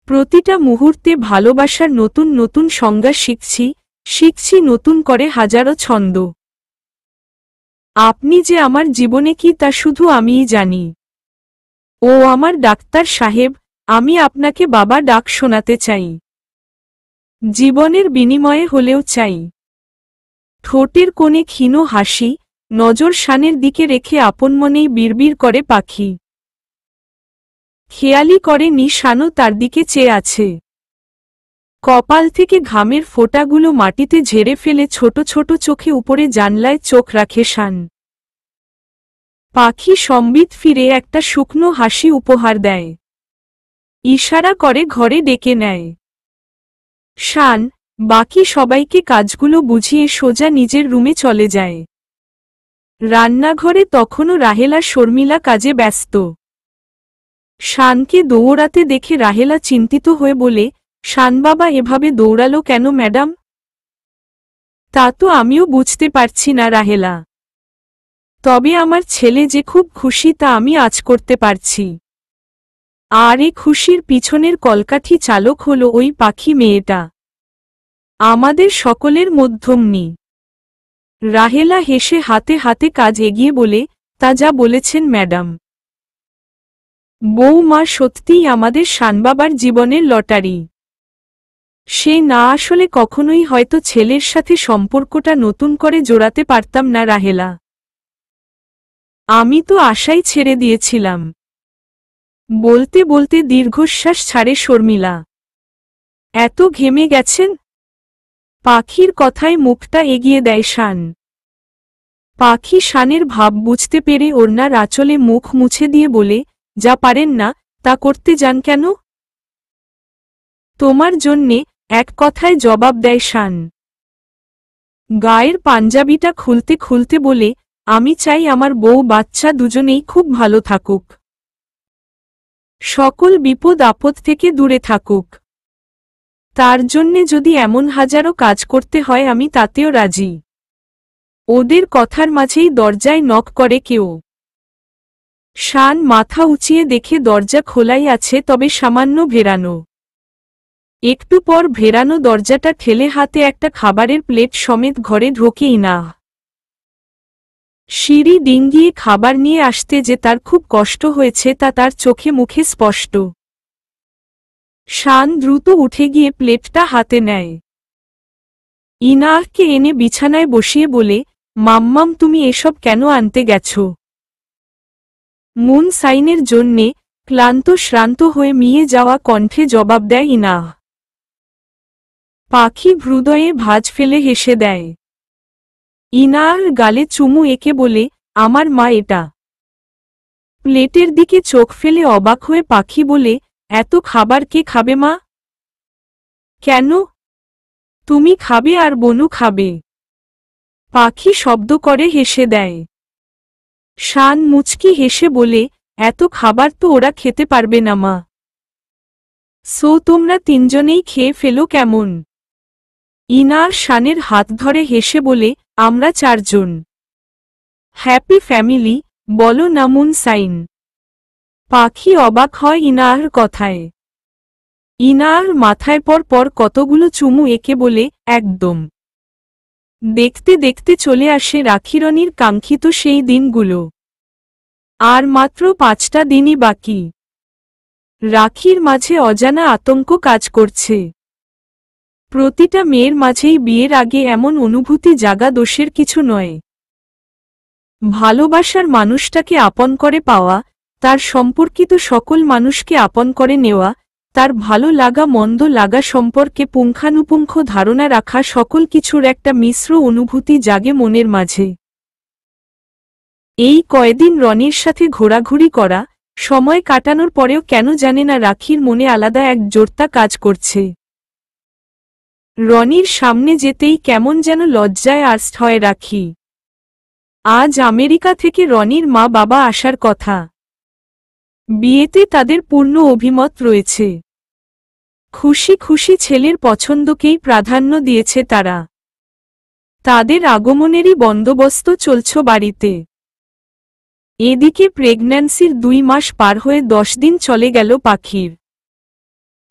প্রতিটা মুহূর্তে ভালোবাসার নতুন নতুন সংজ্ঞা শিখছি নতুন করে হাজারো ছন্দ। আপনি যে আমার জীবনে কি তা শুধু আমিই জানি। ও আমার ডাক্তার সাহেব, আমি আপনাকে বাবা ডাক শোনাতে চাই। জীবনের বিনিময়ে হলেও চাই। ঠোঁটের কোণে ক্ষীণ হাসি, নজর শানের দিকে রেখে আপন মনেই বিড়বিড় করে পাখি। খেয়ালি করে নি শানও তার দিকে চেয়ে আছে। কপাল থেকে ঘামের ফোঁটাগুলো মাটিতে ঝেড়ে ফেলে ছোট ছোট চোখে উপরে জানলায় চোখ রাখে শান। পাখি সম্বিত ফিরে একটা শুকনো হাসি উপহার দেয়। ইশারা করে ঘরে ডেকে নেয়। শান বাকি সবাইকে কাজগুলো বুঝিয়ে সোজা নিজের রুমে চলে যায়। রান্নাঘরে তখনও রাহেলা শর্মিলা কাজে ব্যস্ত। শানকে দৌড়াতে দেখে রাহেলা চিন্তিত হয়ে বলে, শান বাবা এভাবে দৌড়ালো কেন ম্যাডাম? তা তো আমিও বুঝতে পারছি না রাহেলা। তবে আমার ছেলে যে খুব খুশি তা আমি আজ করতে পারছি। আর এ খুশির পিছনের কলকাঠি চালক হলো ওই পাখি মেয়েটা। আমাদের সকলের মধ্যমণি। রাহেলা হেসে হাতে হাতে কাজ এগিয়ে বলে, তা যা বলেছেন ম্যাডাম। বৌমা সত্যিই আমাদের শানবাবার জীবনের লটারি। সে না আসলে কখনোই হয়তো ছেলের সাথে সম্পর্কটা নতুন করে জোড়াতে পারতাম না রাহেলা। আমি তো আশাই ছেড়ে দিয়েছিলাম। বলতে বলতে দীর্ঘশ্বাস ছাড়ে শর্মিলা। এত ঘেমে গেছেন? পাখির কথায় মুখটা এগিয়ে দেয় শান। পাখি শানের ভাব বুঝতে পেরে ওড়নার আঁচলে মুখ মুছে দিয়ে বলে, যা পারেন না তা করতে যান কেন? তোমার জন্যে, এক কথায় জবাব দেয় শান। গায়ের পাঞ্জাবিটা খুলতে খুলতে বলে, আমি চাই আমার বউ বাচ্চা দুজনেই খুব ভালো থাকুক। সকল বিপদ আপদ থেকে দূরে থাকুক। তার জন্যে যদি এমন হাজারো কাজ করতে হয় আমি তাতেও রাজি। ওদের কথার মাঝেই দরজায় নক করে কেউ। শান মাথা উঁচিয়ে দেখে দরজা খোলাই আছে, তবে সামান্য ভেরানো। একটু পর ভেরানো দরজাটা ঠেলে হাতে একটা খাবারের প্লেট সমেত ঘরে ঢোকে ইনাহ। সিঁড়ি ডিঙ্গিয়ে খাবার নিয়ে আসতে যে তার খুব কষ্ট হয়েছে তা তার চোখে মুখে স্পষ্ট। শান দ্রুত উঠে গিয়ে প্লেটটা হাতে নেয়। ইনাহকে এনে বিছানায় বসিয়ে বলে, মাম্মাম তুমি এসব কেন আনতে গেছ? মুন সাইনের জন্যে ক্লান্ত শ্রান্ত হয়ে মিয়ে যাওয়া কণ্ঠে জবাব দেয় ইনাহ। পাখি হৃদয়ে ভাঁজ ফেলে হেসে দেয়। ইনাহর গালে চুমু এঁকে বলে, আমার মা এটা। প্লেটের দিকে চোখ ফেলে অবাক হয়ে পাখি বলে, এত খাবার কে খাবে মা? কেন? তুমি খাবে আর বনু খাবে। পাখি শব্দ করে হেসে দেয়। শান মুচকি হেসে বলে, এত খাবার তো ওরা খেতে পারবে না মা। সো তোমরা তিনজনেই খেয়ে ফেলো কেমন? ইনার শানের হাত ধরে হেসে বলে, আমরা চারজন। হ্যাপি ফ্যামিলি, বলো না মুন সাইন। পাখি অবাক হয় ইনার কথায়। ইনার মাথায় পর পর কতগুলো চুমু এঁকে বলে, একদম। দেখতে দেখতে চলে আসে রাখিরনির কাঙ্ক্ষিত সেই দিনগুলো। আর মাত্র 5টা দিনই বাকি। রাখির মাঝে অজানা আতঙ্ক কাজ করছে। প্রতিটা মেয়ের মাঝেই বিয়ের আগে এমন অনুভূতি জাগা দোষের কিছু নয়। ভালোবাসার মানুষটাকে আপন করে পাওয়া, তার সম্পর্কিত সকল মানুষকে আপন করে নেওয়া, তার ভালো লাগা মন্দ লাগা সম্পর্কে পুঙ্খানুপুঙ্খ ধারণা রাখা, সকল কিছুর একটা মিশ্র অনুভূতি জাগে মনের মাঝে। এই কয়দিন রনির সাথে ঘোরাঘুরি করা, সময় কাটানোর পরেও কেন জানে না রাখির মনে আলাদা এক জোরতা কাজ করছে। রনির সামনে যেতেই কেমন যেন লজ্জায় আর্স্ট হয় রাখি। আজ আমেরিকা থেকে রনির মা বাবা আসার কথা। বিয়েতে তাদের পূর্ণ অভিমত রয়েছে। খুশি খুশি ছেলের পছন্দকেই প্রাধান্য দিয়েছে তারা। তাদের আগমনেরই বন্দোবস্ত চলছে বাড়িতে। এদিকে প্রেগন্যান্সির 2 মাস পার হয়ে 10 দিন চলে গেল পাখির।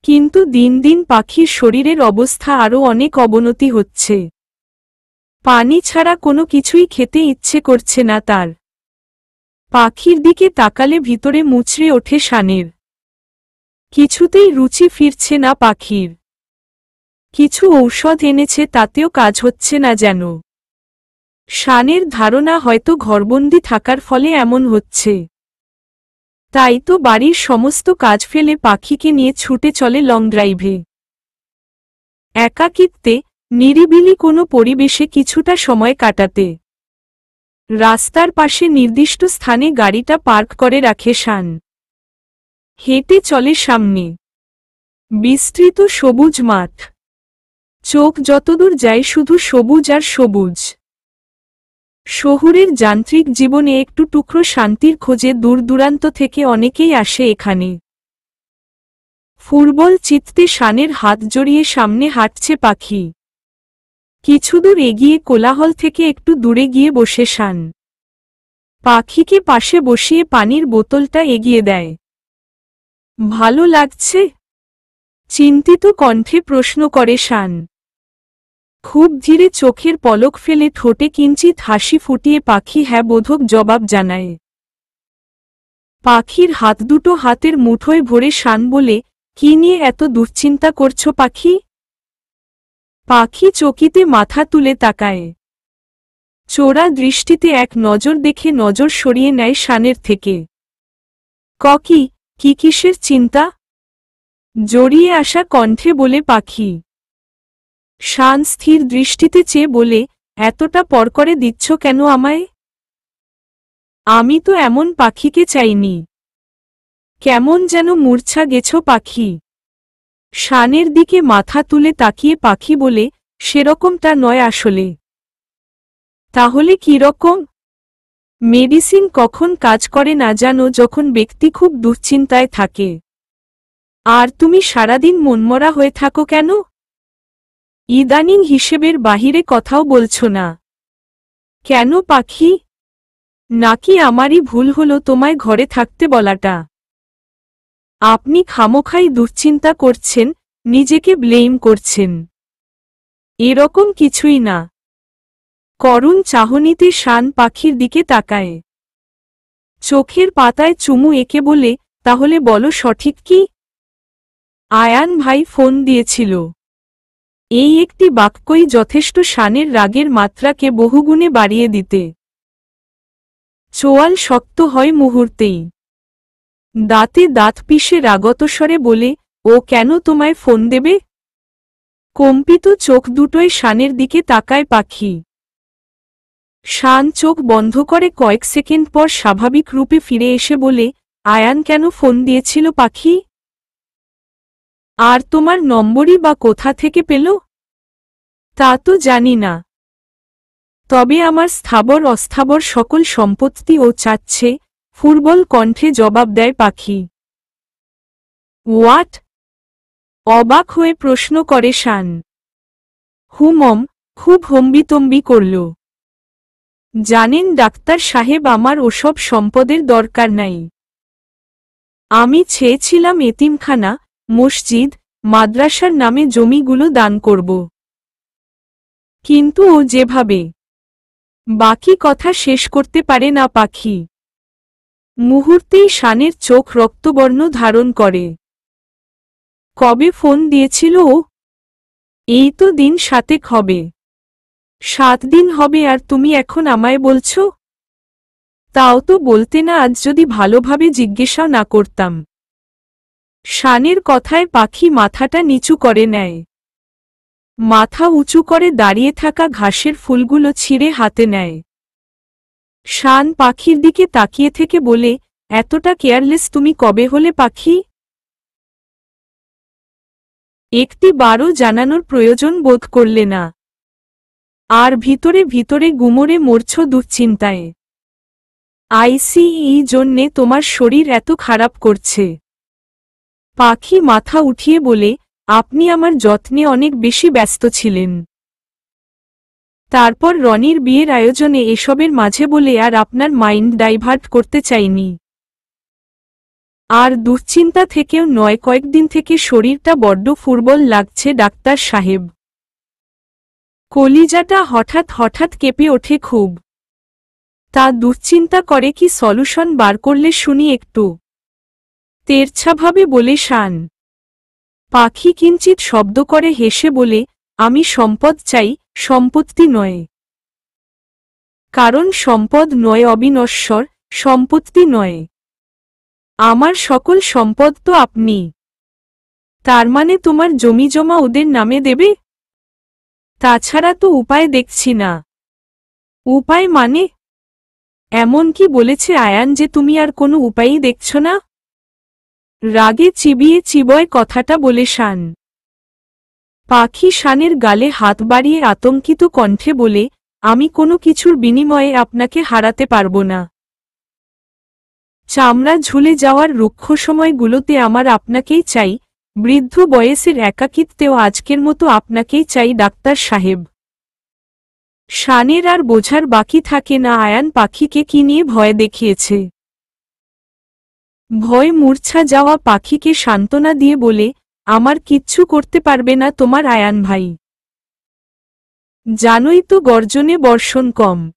কিন্তু দিন দিন পাখির শরীরের অবস্থা আরও অনেক অবনতি হচ্ছে। পানি ছাড়া কোনো কিছুই খেতে ইচ্ছে করছে না তার। পাখির দিকে তাকালে ভিতরে মুচড়ে ওঠে শানের। কিছুতেই রুচি ফিরছে না পাখির। কিছু ঔষধ এনেছে তাতেও কাজ হচ্ছে না যেন। শানের ধারণা হয়তো ঘরবন্দি থাকার ফলে এমন হচ্ছে। তাই তো বাড়ির সমস্ত কাজ ফেলে পাখিকে নিয়ে ছুটে চলে লং ড্রাইভে। একাকিত্বে নিরিবিলি কোনো পরিবেশে কিছুটা সময় কাটাতে। রাস্তার পাশে নির্দিষ্ট স্থানে গাড়িটা পার্ক করে রাখে শান। হেঁটে চলে সামনে। বিস্তৃত সবুজ মাঠ। চোখ যতদূর যায় শুধু সবুজ আর সবুজ। শহুরের যান্ত্রিক জীবনে একটু টুকরো শান্তির খোঁজে দূর দূরান্ত থেকে অনেকেই আসে এখানে। ফুটবল চিত্তে শানের হাত জড়িয়ে সামনে হাঁটছে পাখি। কিছুদূর এগিয়ে কোলাহল থেকে একটু দূরে গিয়ে বসে শান। পাখিকে পাশে বসিয়ে পানির বোতলটা এগিয়ে দেয়। ভালো লাগছে? চিন্তিত কণ্ঠে প্রশ্ন করে শান। খুব ধীরে চোখের পলক ফেলে ঠোঁটে কিঞ্চিত হাসি ফুটিয়ে পাখি হ্যাঁ বোধক জবাব জানায়। পাখির হাত দুটো হাতের মুঠোয় ভরে শান বলে, কি নিয়ে এত দুশ্চিন্তা করছো পাখি? পাখি চকিতে মাথা তুলে তাকায়। চোরা দৃষ্টিতে এক নজর দেখে নজর সরিয়ে নেয় শানের থেকে। কি কিসের চিন্তা? জড়িয়ে আসা কণ্ঠে বলে পাখি। শান স্থির দৃষ্টিতে চেয়ে বলে, এতটা পর করে দিচ্ছ কেন আমায়? আমি তো এমন পাখিকে চাইনি। কেমন যেন মূর্ছা গেছ পাখি। শানের দিকে মাথা তুলে তাকিয়ে পাখি বলে, সেরকমটা নয় আসলে। তাহলে কি রকম? মেডিসিন কখন কাজ করে না জানো যখন ব্যক্তি খুব দুশ্চিন্তায় থাকে। আর তুমি সারাদিন মনমরা হয়ে থাকো কেন? ইদানিং হিসেবের বাহিরে কথাও বলছো না কেন পাখি? নাকি আমারই ভুল হলো তোমায় ঘরে থাকতে বলাটা? আপনি খামোখাই দুশ্চিন্তা করছেন, নিজেকে ব্লেম করছেন। এরকম কিছুই না। করুণ চাহনিতে শান পাখির দিকে তাকায়। চোখের পাতায় চুমু এঁকে বলে, তাহলে বলো সঠিক কি? আয়ান ভাই ফোন দিয়েছিল। এই একটি বাক্যই যথেষ্ট শানের রাগের মাত্রাকে বহুগুণে বাড়িয়ে দিতে। চোয়াল শক্ত হয় মুহূর্তেই। দাঁতে দাঁত পিষে রাগতস্বরে বলে, ও কেন তোমায় ফোন দেবে? কম্পিত চোখ দুটোয় শানের দিকে তাকায় পাখি। শান চোখ বন্ধ করে কয়েক সেকেন্ড পর স্বাভাবিক রূপে ফিরে এসে বলে, আয়ান কেন ফোন দিয়েছিল পাখি? আর তোমার নম্বরই বা কোথা থেকে পেল? তা তো জানি না। তবে আমার স্থাবর অস্থাবর সকল সম্পত্তি ও চাচ্ছে, ফুটবল কণ্ঠে জবাব দেয় পাখি। হোয়াট? অবাক হয়ে প্রশ্ন করে শান। হুমম, খুব হম্বিতম্বি করল। জানেন ডাক্তার সাহেব, আমার ওসব সম্পদের দরকার নাই। আমি চেয়েছিলাম এতিমখানা, মসজিদ, মাদ্রাসার নামে জমিগুলো দান করব। কিন্তু ও যেভাবে। বাকি কথা শেষ করতে পারে না পাখি। মুহূর্তেই শানের চোখ রক্তবর্ণ ধারণ করে। কবে ফোন দিয়েছিল ও? এই তো দিন 7 হবে। 7 দিন হবে আর তুমি এখন আমায় বলছো? তাও তো বলতে না আজ যদি ভালোভাবে জিজ্ঞাসা না করতাম। শানের কথায় পাখি মাথাটা নিচু করে নেয়। মাথা উঁচু করে দাঁড়িয়ে থাকা ঘাসের ফুলগুলো ছিঁড়ে হাতে নেয়। শান পাখির দিকে তাকিয়ে থেকে বলে, এতটা কেয়ারলেস তুমি কবে হলে পাখি? একটি বারও জানানোর প্রয়োজন বোধ করলে না। আর ভিতরে ভিতরে গুমরে মরছ দুশ্চিন্তায়। আইসিই জন্যে তোমার শরীর এত খারাপ করছে। পাখি মাথা উঠিয়ে বলে, আপনি আমার যত্নে অনেক বেশি ব্যস্ত ছিলেন। তারপর রনির বিয়ের আয়োজনে এসবের মাঝে বলে আর আপনার মাইন্ড ডাইভার্ট করতে চাইনি। আর দুশ্চিন্তা থেকেও নয়, কয়েকদিন থেকে শরীরটা বড্ড ফুরবল লাগছে ডাক্তার সাহেব। কলিজাটা হঠাৎ হঠাৎ কেঁপে ওঠে খুব। তা দুশ্চিন্তা করে কি সলিউশন বার করলে শুনি একটু? তেরছাভাবে বলে শান। পাখি কিঞ্চিত শব্দ করে হেসে বলে, আমি সম্পদ চাই, সম্পত্তি নয়। কারণ সম্পদ নয় অবিনশ্বর, সম্পত্তি নয়। আমার সকল সম্পদ তো আপনি। তার মানে তোমার জমিজমা ওদের নামে দেবে? তাছাড়া তো উপায় দেখছি না। উপায় মানে? এমন কি বলেছে আয়ান যে তুমি আর কোনো উপায়ই দেখছ না? রাগে চিবিয়ে চিবয় কথাটা বলে শান। পাখি শানের গালে হাত বাড়িয়ে আতঙ্কিত কণ্ঠে বলে, আমি কোনো কিছুর বিনিময়ে আপনাকে হারাতে পারব না। চামড়া ঝুলে যাওয়ার রুক্ষ সময়গুলোতে আমার আপনাকেই চাই, বৃদ্ধ বয়সের একাকিত্বেও আজকের মতো আপনাকেই চাই ডাক্তার সাহেব। শানের আর বোঝার বাকি থাকে না আয়ান পাখিকে কি নিয়ে ভয় দেখিয়েছে। ভয় মূর্ছা যাওয়া পাখিকে সান্ত্বনা দিয়ে বলে, আমার কিচ্ছু করতে পারবে না তোমার আয়ান ভাই। জানোই তো গর্জনে বর্ষণ কম।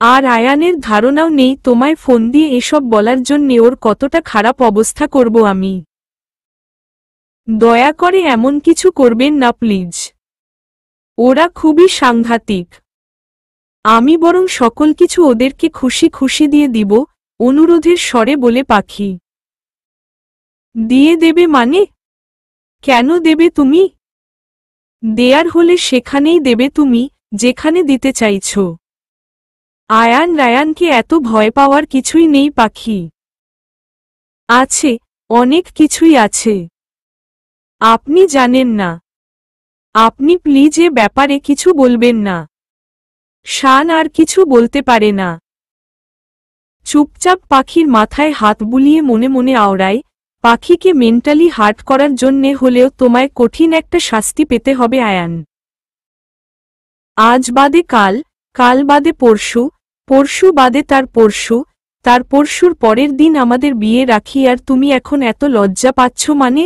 আর আয়ানের ধারণাও নেই তোমায় ফোন দিয়ে এসব বলার জন্যে ওর কতটা খারাপ অবস্থা করব আমি। দয়া করে এমন কিছু করবেন না প্লিজ। ওরা খুবই সাংঘাতিক। আমি বরং সকল কিছু ওদেরকে খুশি খুশি দিয়ে দিব, অনুরোধের স্বরে বলে পাখি। দিয়ে দেবে মানে? কেন দেবে তুমি? দেয়ার হলে সেখানেই দেবে তুমি, যেখানে দিতে চাইছ। আয়ান রায়ানকে এত ভয় পাওয়ার কিছুই নেই পাখি। আছে, অনেক কিছুই আছে। আপনি জানেন না। আপনি প্লিজ এ ব্যাপারে কিছু বলবেন না। শান আর কিছু বলতে পারে না। চুপচাপ পাখির মাথায় হাত বুলিয়ে মনে মনে আওড়ায়, পাখিকে মেন্টালি হার্ট করার জন্যে হলেও তোমায় কঠিন একটা শাস্তি পেতে হবে আয়ান। আজ বাদে কাল, কাল বাদে পরশু, পরশু বাদে তার পরশু, তার পরশুর পরের দিন আমাদের বিয়ে রাখি, আর তুমি এখন এত লজ্জা পাচ্ছ মানে?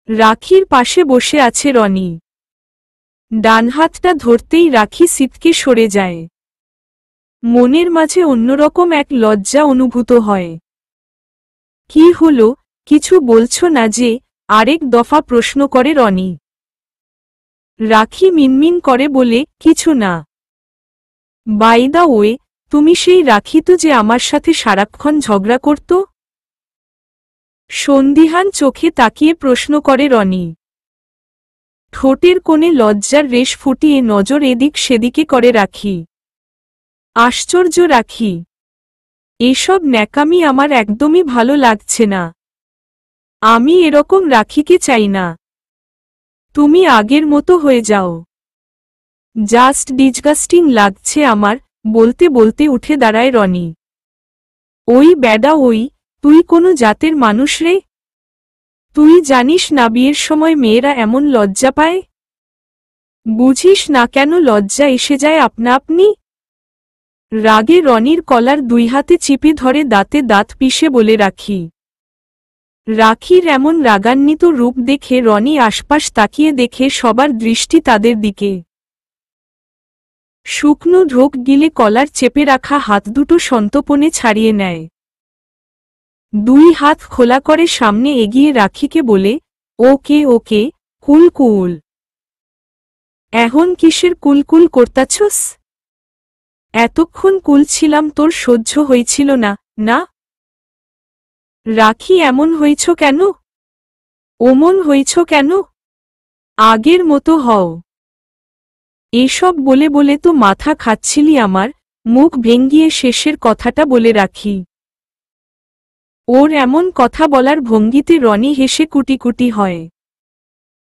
রাখির পাশে বসে আছে রনি। ডান হাতটা ধরতেই রাখি সিটকে সরে যায়। মনের মাঝে অন্যরকম এক লজ্জা অনুভূত হয়। কি হলো, কিছু বলছো না যে? আরেক দফা প্রশ্ন করে রনি। রাখি মিনমিন করে বলে, কিছু না। বাই দা ওয়ে, তুমি সেই রাখি তো যে আমার সাথে সারাক্ষণ ঝগড়া করত? সন্দিহান চোখে তাকিয়ে প্রশ্ন করে রনি। ঠোঁটের কোণে লজ্জার রেশ ফুটিয়ে নজর এদিক সেদিকে করে রাখি। আশ্চর্য রাখি, এসব ন্যাকামি আমার একদমই ভালো লাগছে না। আমি এরকম রাখিকে চাই না। তুমি আগের মতো হয়ে যাও। জাস্ট ডিসগাস্টিং লাগছে আমার। বলতে বলতে উঠে দাঁড়ায় রনি। ওই ব্যাডা ওই, তুই কোনো জাতের মানুষ রে? তুই জানিস না বিয়ের সময় মেয়েরা এমন লজ্জা পায়? বুঝিস না কেন লজ্জা এসে যায় আপনা আপনি? রাগে রনির কলার দুই হাতে চিপে ধরে দাঁতে দাঁত পিষে বলে রাখি। রাখির এমন রাগান্বিত রূপ দেখে রনি আশপাশ তাকিয়ে দেখে সবার দৃষ্টি তাদের দিকে। শুকনো ঢোক গিলে কলার চেপে রাখা হাত দুটো সন্তপনে ছাড়িয়ে নেয়। দুই হাত খোলা করে সামনে এগিয়ে রাখিকে বলে, ওকে ওকে, কুল কুল। এখন কিসের কুলকুল করতাছস? এতক্ষণ কুল ছিলাম তোর সহ্য হয়েছিল না, না? রাখি এমন হইছ কেন? ওমন হইছ কেন? আগের মতো হও। এসব বলে বলে তো মাথা খাচ্ছিলি আমার। মুখ ভেঙ্গিয়ে শেষের কথাটা বলে রাখি। ওর এমন কথা বলার ভঙ্গিতে রনি হেসে কুটি কুটি হয়।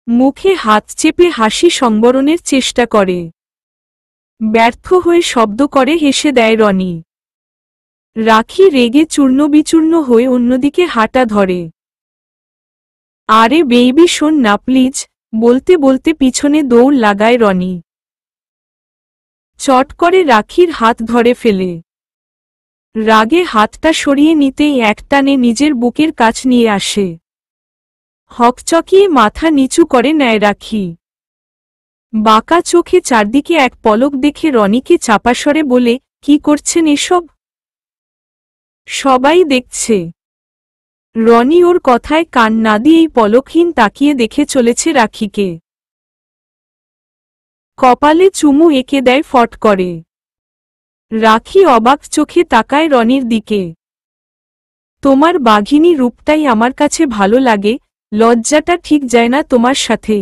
মুখে হাত চেপে হাসি সংবরণের চেষ্টা করে। ব্যর্থ হয়ে শব্দ করে হেসে দেয় রনি। রাখি রেগে চূর্ণবিচূর্ণ হয়ে অন্যদিকে হাঁটা ধরে। আরে বেইবি শোন না প্লিজ, বলতে বলতে পিছনে দৌড় লাগায় রনি। চট করে রাখির হাত ধরে ফেলে। রাগে হাতটা সরিয়ে নিতেই একটানে নিজের বুকের কাছ নিয়ে আসে। হকচকিয়ে মাথা নিচু করে নেয় রাখি। বাঁকা চোখে চারদিকে এক পলক দেখে রনিকে চাপাস্বরে বলে, কি করছেন এসব? সবাই দেখছে। রনি ওর কথায় কান না দিয়েই পলকহীন তাকিয়ে দেখে চলেছে রাখিকে। কপালে চুমু এঁকে দেয় ফট করে। রাখি অবাক চোখে তাকায় রনির দিকে। তোমার বাঘিনী রূপটাই আমার কাছে ভালো লাগে, লজ্জাটা ঠিক যায় না তোমার সাথে।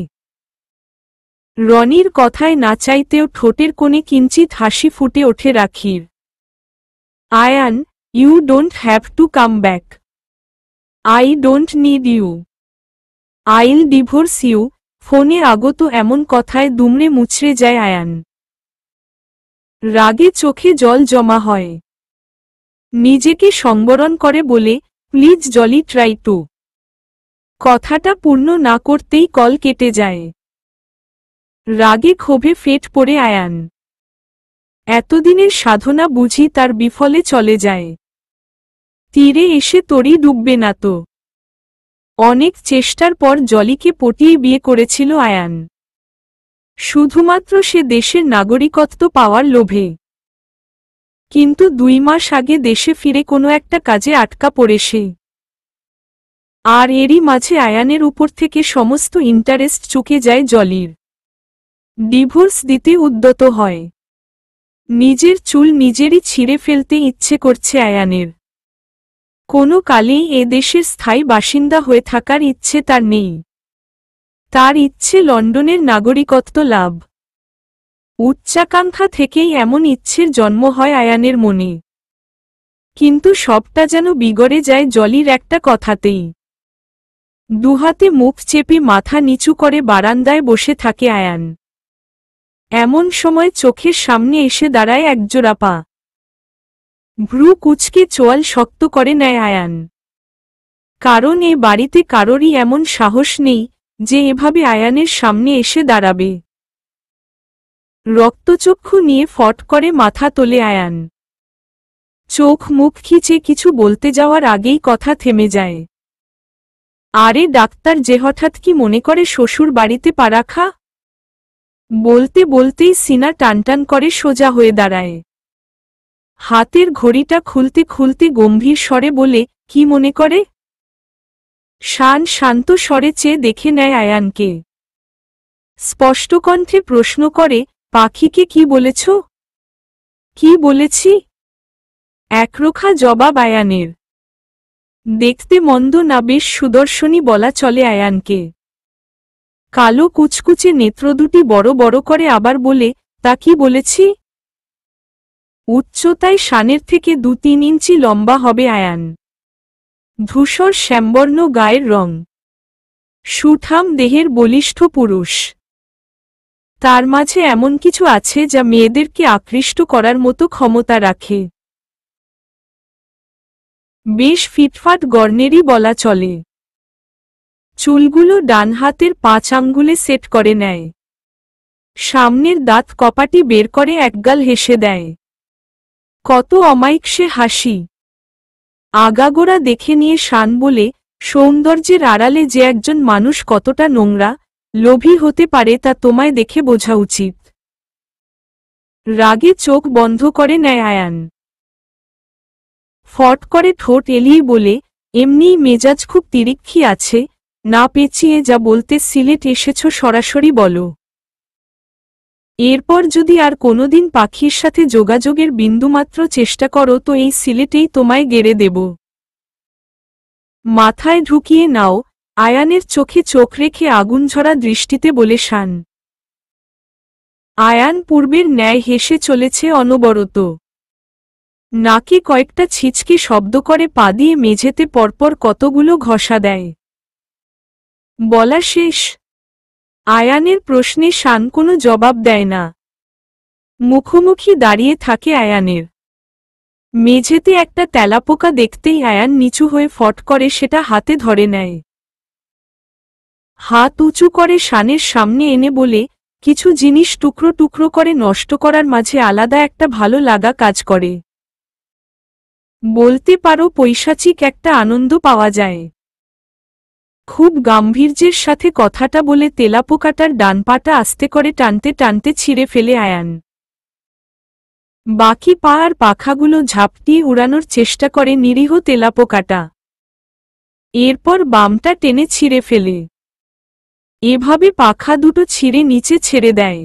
রনির কথায় না চাইতেও ঠোঁটের কোণে কিঞ্চিত হাসি ফুটে ওঠে রাখির। Ayaan, you don't have to come back. I don't need you. I'll divorce you. ফোনে আগত এমন কথায় দুমড়ে মুচড়ে যায় আয়ান। রাগে চোখে জল জমা হয়। নিজেকে সংবরণ করে বলে, প্লিজ জলি ট্রাই টু। কথাটা পূর্ণ না করতেই কল কেটে যায়। রাগে ক্ষোভে ফেট পড়ে আয়ান। এতদিনের সাধনা বুঝি তার বিফলে চলে যায়। তীরে এসে তরি ডুববে না তো। অনেক চেষ্টার পর জলিকে পটিয়ে বিয়ে করেছিল আয়ান। শুধুমাত্র সে দেশের নাগরিকত্ব পাওয়ার লোভে। কিন্তু 2 মাস আগে দেশে ফিরে কোনো একটা কাজে আটকা পড়ে সে। আর এরই মাঝে আয়ানের উপর থেকে সমস্ত ইন্টারেস্ট চুকে যায় জলির। ডিভোর্স দিতে উদ্যত হয়। নিজের চুল নিজেরই ছিঁড়ে ফেলতে ইচ্ছে করছে আয়ানের। কোনো কালেই এ দেশের স্থায়ী বাসিন্দা হয়ে থাকার ইচ্ছে তার নেই। তার ইচ্ছে লন্ডনের নাগরিকত্ব লাভ। উচ্চাকাঙ্ক্ষা থেকেই এমন ইচ্ছের জন্ম হয় আয়ানের মনে। কিন্তু সবটা যেন বিগড়ে যায় জলির একটা কথাতেই। দুহাতে মুখ চেপে মাথা নিচু করে বারান্দায় বসে থাকে আয়ান। এমন সময় চোখের সামনে এসে দাঁড়ায় একজোড়া পা। ভ্রু কুঁচকে চোয়াল শক্ত করে নেয় আয়ান। কারণ এ বাড়িতে কারোরই এমন সাহস নেই যে এভাবে আয়ানের সামনে এসে দাঁড়াবে। রক্তচক্ষু নিয়ে ফট করে মাথা তোলে আয়ান। চোখ মুখ খিচে কিছু বলতে যাওয়ার আগেই কথা থেমে যায়। আরে ডাক্তার যে হঠাৎ কি মনে করে শ্বশুর বাড়িতে পা রাখা? বলতে বলতেই সিনা টানটান করে সোজা হয়ে দাঁড়ায়। হাতের ঘড়িটা খুলতে খুলতে গম্ভীর স্বরে বলে, কি মনে করে? শান শান্ত স্বরে চেয়ে দেখে নেয় আয়ানকে। স্পষ্ট কণ্ঠে প্রশ্ন করে, পাখিকে কি বলেছ? কি বলেছি? একরোখা জবাব আয়ানের। দেখতে মন্দ না, বেশ সুদর্শনী বলা চলে আয়ানকে। কালো কুচকুচে নেত্র দুটি বড় বড় করে আবার বলে, তা কি বলেছি? উচ্চতায় শানের থেকে 2-3 ইঞ্চি লম্বা হবে আয়ান। ধূসর শ্যামবর্ণ গায়ের রং। সুঠাম দেহের বলিষ্ঠ পুরুষ। তার মাঝে এমন কিছু আছে যা মেয়েদেরকে আকৃষ্ট করার মতো ক্ষমতা রাখে। বেশ ফিটফাট গর্নেরই বলা চলে। চুলগুলো ডান হাতের 5 আঙ্গুলে সেট করে নেয়। সামনের দাঁত কপাটি বের করে একগাল হেসে দেয়। কত অমায়িক সে হাসি! আগাগোড়া দেখে নিয়ে শান বলে, সৌন্দর্যের আড়ালে যে একজন মানুষ কতটা নোংরা, লোভী হতে পারে তা তোমায় দেখে বোঝা উচিত। রাগে চোখ বন্ধ করে নেয় আয়ান। ফট করে ঠোঁট এলিয়ে বলে, এমনিই মেজাজ খুব তিরিক্ষি আছে, না পেঁচিয়ে যা বলতে সিলেট এসেছ সরাসরি বলো। এরপর যদি আর কোনোদিন পাখির সাথে যোগাযোগের বিন্দুমাত্র চেষ্টা করো তো এই সিলেটেই তোমায় গেড়ে দেব। মাথায় ঢুকিয়ে নাও, আয়ানের চোখে চোখ রেখে আগুনঝরা দৃষ্টিতে বলে শান। আয়ান পূর্বের ন্যায় হেসে চলেছে অনবরত। নাকে কয়েকটা ছিচকে শব্দ করে পা দিয়ে মেঝেতে পরপর কতগুলো ঘষা দেয়। বলা শেষ। আয়ানের প্রশ্নে শান কোনো জবাব দেয় না। মুখোমুখি দাঁড়িয়ে থাকে আয়ানের। মেঝেতে একটা তেলাপোকা দেখতেই আয়ান নিচু হয়ে ফট করে সেটা হাতে ধরে নেয়। হাত উঁচু করে শানের সামনে এনে বলে, কিছু জিনিস টুকরো টুকরো করে নষ্ট করার মাঝে আলাদা একটা ভালো লাগা কাজ করে। বলতে পারো পৈশাচিক একটা আনন্দ পাওয়া যায়। খুব গাম্ভীর্যের সাথে কথাটা বলে তেলাপোকাটার ডান পাটা আস্তে করে টানতে টানতে ছিঁড়ে ফেলে আয়ান। বাকি পা আর পাখাগুলো ঝাপটিয়ে উড়ানোর চেষ্টা করে নিরীহ তেলাপোকাটা। এরপর বামটা টেনে ছিঁড়ে ফেলে। এভাবে পাখা দুটো ছিঁড়ে নিচে ছেড়ে দেয়।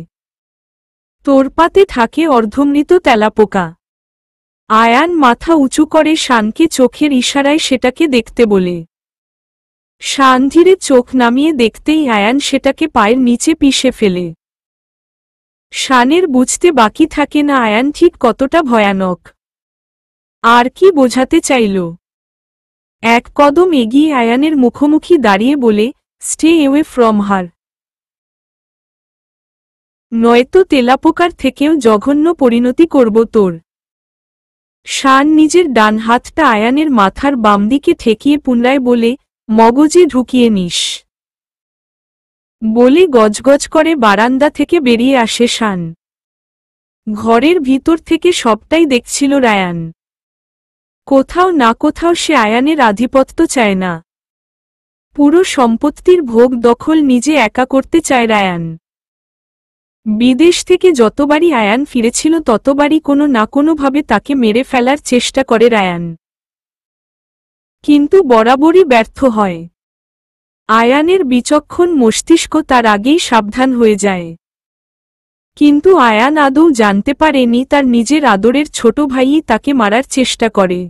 তোরপাতে থাকে অর্ধমৃত তেলাপোকা। আয়ান মাথা উঁচু করে শানকে চোখের ইশারায় সেটাকে দেখতে বলে। শান ধীরে চোখ নামিয়ে দেখতেই আয়ান সেটাকে পায়ের নিচে পিষে ফেলে। শানের বুঝতে বাকি থাকে না আয়ান ঠিক কতটা ভয়ানক। আর কি বোঝাতে চাইল। এক কদম এগিয়ে আয়ানের মুখোমুখি দাঁড়িয়ে বলে, স্টে অ্যাওয়ে ফ্রম হার। নয়তো তেলাপোকার থেকেও জঘন্য পরিণতি করব তোর। শান নিজের ডান হাতটা আয়ানের মাথার বাম দিকে ঠেকিয়ে পুনরায় বলে, মগজে ঢুকিয়ে নিস। বলে গজগজ করে বারান্দা থেকে বেরিয়ে আসে শান। ঘরের ভিতর থেকে সবটাই দেখছিল রায়ান। কোথাও না কোথাও সে আয়ানের আধিপত্য চায় না। পুরো সম্পত্তির ভোগ দখল নিজে একা করতে চায় রায়ান। বিদেশ থেকে যতবারই আয়ান ফিরেছিল ততবারই কোনো না কোনোভাবে তাকে মেরে ফেলার চেষ্টা করে রায়ান। কিন্তু বরাবরই ব্যর্থ হয়। আয়ানের বিচক্ষণ মস্তিষ্ক তার আগেই সাবধান হয়ে যায়। কিন্তু আয়ান আদৌ জানতে পারেনি তার নিজের আদরের ছোট ভাইই তাকে মারার চেষ্টা করে।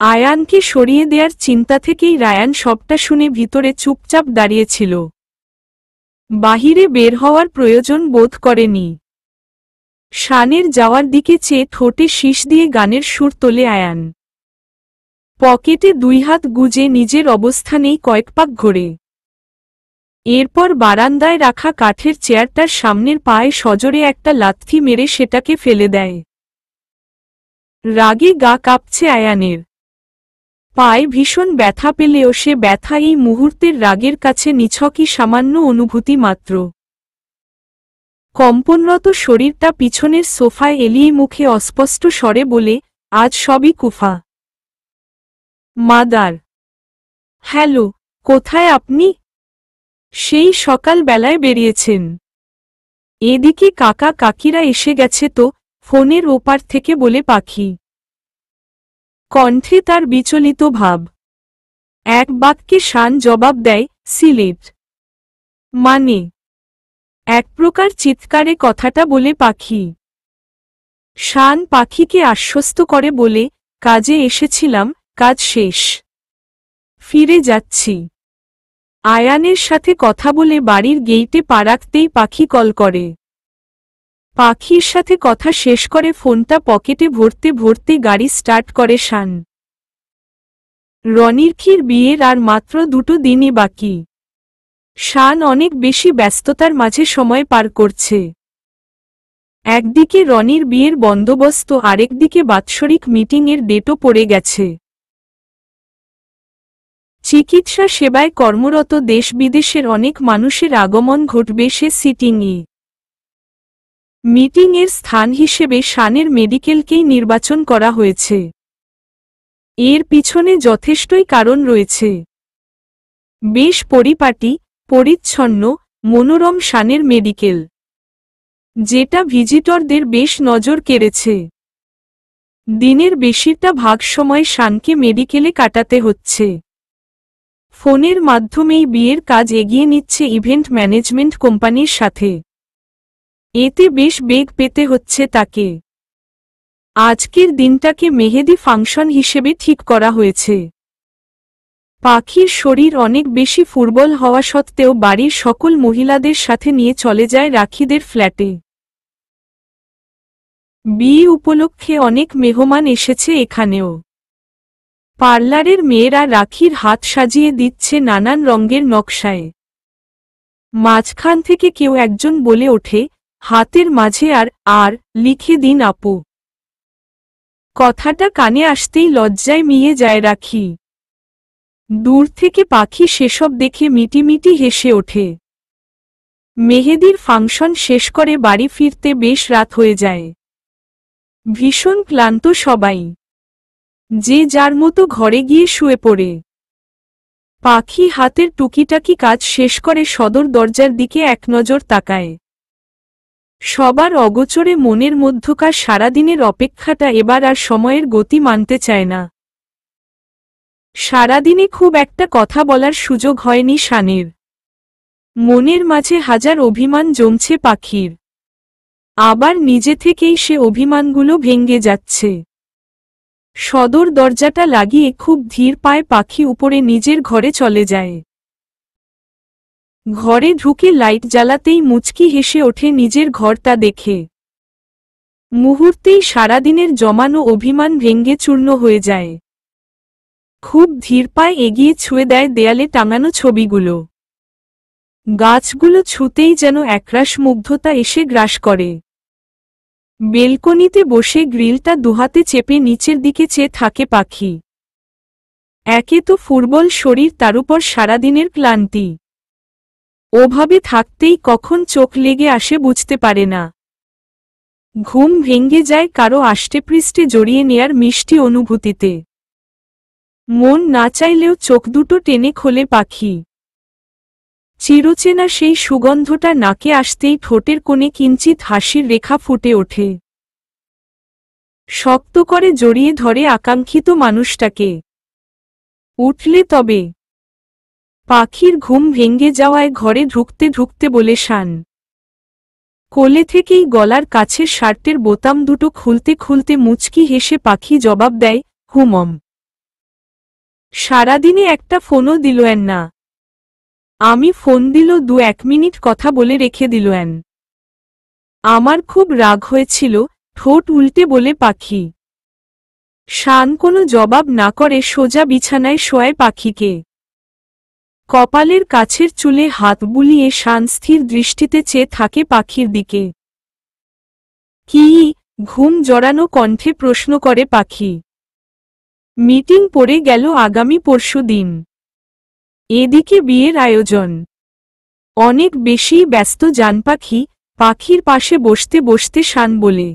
আয়ানকে সরিয়ে দেওয়ার চিন্তা থেকেই রায়ান সবটা শুনে ভিতরে চুপচাপ দাঁড়িয়েছিল। বাহিরে বের হওয়ার প্রয়োজন বোধ করেনি। শানের যাওয়ার দিকে চেয়ে ঠোঁটে শীষ দিয়ে গানের সুর তোলে আয়ান। পকেটে 2 হাত গুজে নিজের অবস্থানেই কয়েক পাক ঘোরে। এরপর বারান্দায় রাখা কাঠের চেয়ারটার সামনের পায়ে সজোরে একটা লাথি মেরে সেটাকে ফেলে দেয়। রাগে গা কাঁপছে আয়ানের। পায়ে ভীষণ ব্যথা পেলেও সে ব্যথা এই মুহূর্তের রাগের কাছে নিছকই সামান্য অনুভূতি মাত্র। কম্পনরত শরীরটা পিছনের সোফায় এলিয়ে মুখে অস্পষ্ট স্বরে বলে, আজ সবই কুফা। মাদার। হ্যালো, কোথায় আপনি? সেই সকাল বেলায় বেরিয়েছেন? এদিকে কাকা কাকিরা এসে গেছে তো, ফোনের ওপার থেকে বলে পাখি। কণ্ঠে তার বিচলিত ভাব। এক বাক্যে শান জবাব দেয়, সিলেট। মানে? এক প্রকার চিৎকারে কথাটা বলে পাখি। শান পাখিকে আশ্বস্ত করে বলে, কাজে এসেছিলাম, কাজ শেষ। ফিরে যাচ্ছি। আয়ানের সাথে কথা বলে বাড়ির গেইটে পা রাখতেই পাখি কল করে। পাখির সাথে কথা শেষ করে ফোনটা পকেটে ভরতে ভরতে গাড়ি স্টার্ট করে শান। রনিরখির বিয়ের আর মাত্র 2 দিনই বাকি। শান অনেক বেশি ব্যস্ততার মাঝে সময় পার করছে। একদিকে রনির বিয়ের বন্দোবস্ত, আরেকদিকে বাৎসরিক মিটিংয়ের ডেটও পড়ে গেছে। চিকিৎসা সেবায় কর্মরত দেশ বিদেশের অনেক মানুষের আগমন ঘটবে সে সিটিংয়ে। মিটিংয়ের স্থান হিসেবে শানের মেডিকেলকেই নির্বাচন করা হয়েছে। এর পিছনে যথেষ্টই কারণ রয়েছে। বেশ পরিপাটি, পরিচ্ছন্ন, মনোরম শানের মেডিকেল, যেটা ভিজিটরদের বেশ নজর কেড়েছে। দিনের বেশিরটা ভাগ সময় শানকে মেডিকেলে কাটাতে হচ্ছে। ফোনের মাধ্যমেই বিয়ের কাজ এগিয়ে নিচ্ছে ইভেন্ট ম্যানেজমেন্ট কোম্পানির সাথে। এতে বেশ বেগ পেতে হচ্ছে তাকে। আজকের দিনটাকে মেহেদি ফাংশন হিসেবে ঠিক করা হয়েছে। পাখির শরীর অনেক বেশি ফুরবল হওয়া সত্ত্বেও বাড়ির সকল মহিলাদের সাথে নিয়ে চলে যায় রাখিদের ফ্ল্যাটে। বিয়ে উপলক্ষে অনেক মেহমান এসেছে এখানেও। পার্লারের মেয়েরা রাখির হাত সাজিয়ে দিচ্ছে নানান রঙের নকশায়। মাঝখান থেকে কেউ একজন বলে ওঠে, হাতের মাঝে আর লিখে দিন আপু। কথাটা কানে আসতেই লজ্জায় মিয়ে যায় রাখি। দূর থেকে পাখি সেসব দেখে মিটিমিটি হেসে ওঠে। মেহেদির ফাংশন শেষ করে বাড়ি ফিরতে বেশ রাত হয়ে যায়। ভীষণ ক্লান্ত সবাই। যে যার মতো ঘরে গিয়ে শুয়ে পড়ে। পাখি হাতের টুকিটাকি কাজ শেষ করে সদর দরজার দিকে এক নজর তাকায়। সবার অগোচরে মনের মধ্যকার সারাদিনের অপেক্ষাটা এবার আর সময়ের গতি মানতে চায় না। সারাদিনে খুব একটা কথা বলার সুযোগ হয়নি শানের। মনের মাঝে হাজার অভিমান জমছে পাখির। আবার নিজে থেকেই সে অভিমানগুলো ভেঙে যাচ্ছে। সদর দরজাটা লাগিয়ে খুব ধীর পায়ে পাখি উপরে নিজের ঘরে চলে যায়। ঘরে ঢুকে লাইট জ্বালাতেই মুচকি হেসে ওঠে নিজের ঘরটা দেখে। মুহূর্তেই সারাদিনের জমানো অভিমান ভেঙে চূর্ণ হয়ে যায়। খুব ধীর পায়ে এগিয়ে ছুঁয়ে দেয় দেয়ালে টাঙানো ছবিগুলো। গাছগুলো ছুঁতেই যেন একরাশ মুগ্ধতা এসে গ্রাস করে। বেলকনিতে বসে গ্রিলটা দুহাতে চেপে নিচের দিকে চেয়ে থাকে পাখি। একে তো ফুরবল শরীর, তার উপর সারাদিনের ক্লান্তি। ওভাবে থাকতেই কখন চোখ লেগে আসে বুঝতে পারে না। ঘুম ভেঙে যায় কারো আষ্টেপৃষ্ঠে জড়িয়ে নেয়ার মিষ্টি অনুভূতিতে। মন না চাইলেও চোখ দুটো টেনে খোলে পাখি। চিরচেনা সেই সুগন্ধটা নাকে আসতেই ঠোঁটের কোণে কিঞ্চিৎ হাসির রেখা ফুটে ওঠে। শক্ত করে জড়িয়ে ধরে আকাঙ্ক্ষিত মানুষটাকে। উঠলে তবে। পাখির ঘুম ভেঙে যাওয়ায় ঘরে ঢুকতে ঢুকতে বলে শান। কোলে থেকেই গলার কাছের শার্টের বোতাম দুটো খুলতে খুলতে মুচকি হেসে পাখি জবাব দেয়, হুমম। সারাদিনে একটা ফোনও দিলেন না। আমি ফোন দিল 2-1 মিনিট কথা বলে রেখে দিলেন। আমার খুব রাগ হয়েছিল, ঠোঁট উল্টে বলে পাখি। শান কোনো জবাব না করে সোজা বিছানায় শোয় পাখিকে। কপালের কাছের চুলে হাত বুলিয়ে শান স্থির দৃষ্টিতে চেয়ে থাকে পাখির দিকে। কি? ঘুম জড়ানো কণ্ঠে প্রশ্ন করে পাখি। মিটিং পড়ে গেল আগামী পরশু দিন। এদিকে বিয়ের আয়োজন অনেক বেশি ব্যস্ত। জানপাখি পাখির পাশে বসতে বসতে শান বলে।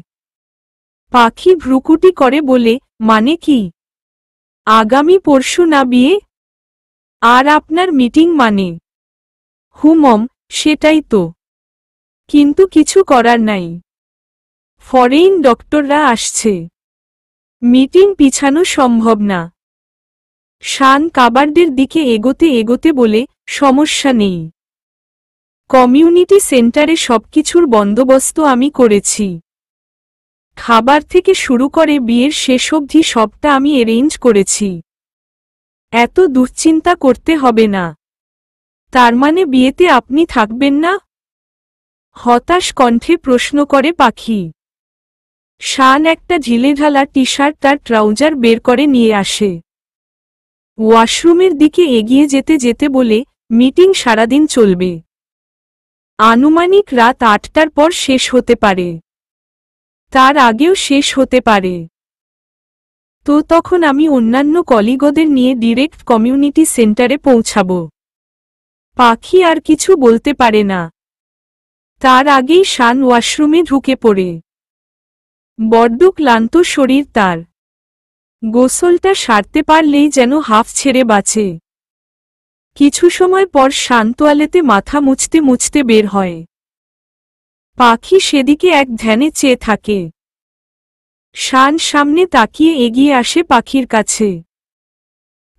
পাখি ভ্রুকুটি করে বলে, মানে কি? আগামী পরশু না বিয়ে? আর আপনার মিটিং মানে? হুমম, সেটাই তো। কিন্তু কিছু করার নাই, ফরেইন ডক্টররা আসছে, মিটিং পিছানো সম্ভব না। শান কাবার্ডের দিকে এগোতে এগোতে বলে, সমস্যা নেই, কমিউনিটি সেন্টারে সবকিছুর বন্দোবস্ত আমি করেছি। খাবার থেকে শুরু করে বিয়ের শেষ অবধি সবটা আমি অ্যারেঞ্জ করেছি। এত দুশ্চিন্তা করতে হবে না। তার মানে বিয়েতে আপনি থাকবেন না? হতাশ কণ্ঠে প্রশ্ন করে পাখি। শান একটা ঢিলেঢালা টি শার্ট তার ট্রাউজার বের করে নিয়ে আসে। ওয়াশরুমের দিকে এগিয়ে যেতে যেতে বলে, মিটিং সারাদিন চলবে, আনুমানিক রাত ৮টার পর শেষ হতে পারে, তার আগেও শেষ হতে পারে। তো তখন আমি অন্যান্য কলিগদের নিয়ে ডিরেক্ট কমিউনিটি সেন্টারে পৌঁছাব। পাখি আর কিছু বলতে পারে না। তার আগেই শান ওয়াশরুমে ঢুকে পড়ে। বড্ড ক্লান্ত শরীর তার। গোসলটা সারতে পারলেই যেন হাফ ছেড়ে বাঁচে। কিছু সময় পর শান তোয়ালেতে মাথা মুছতে মুছতে বের হয়। পাখি সেদিকে এক ধ্যানে চেয়ে থাকে। শান সামনে তাকিয়ে এগিয়ে আসে পাখির কাছে।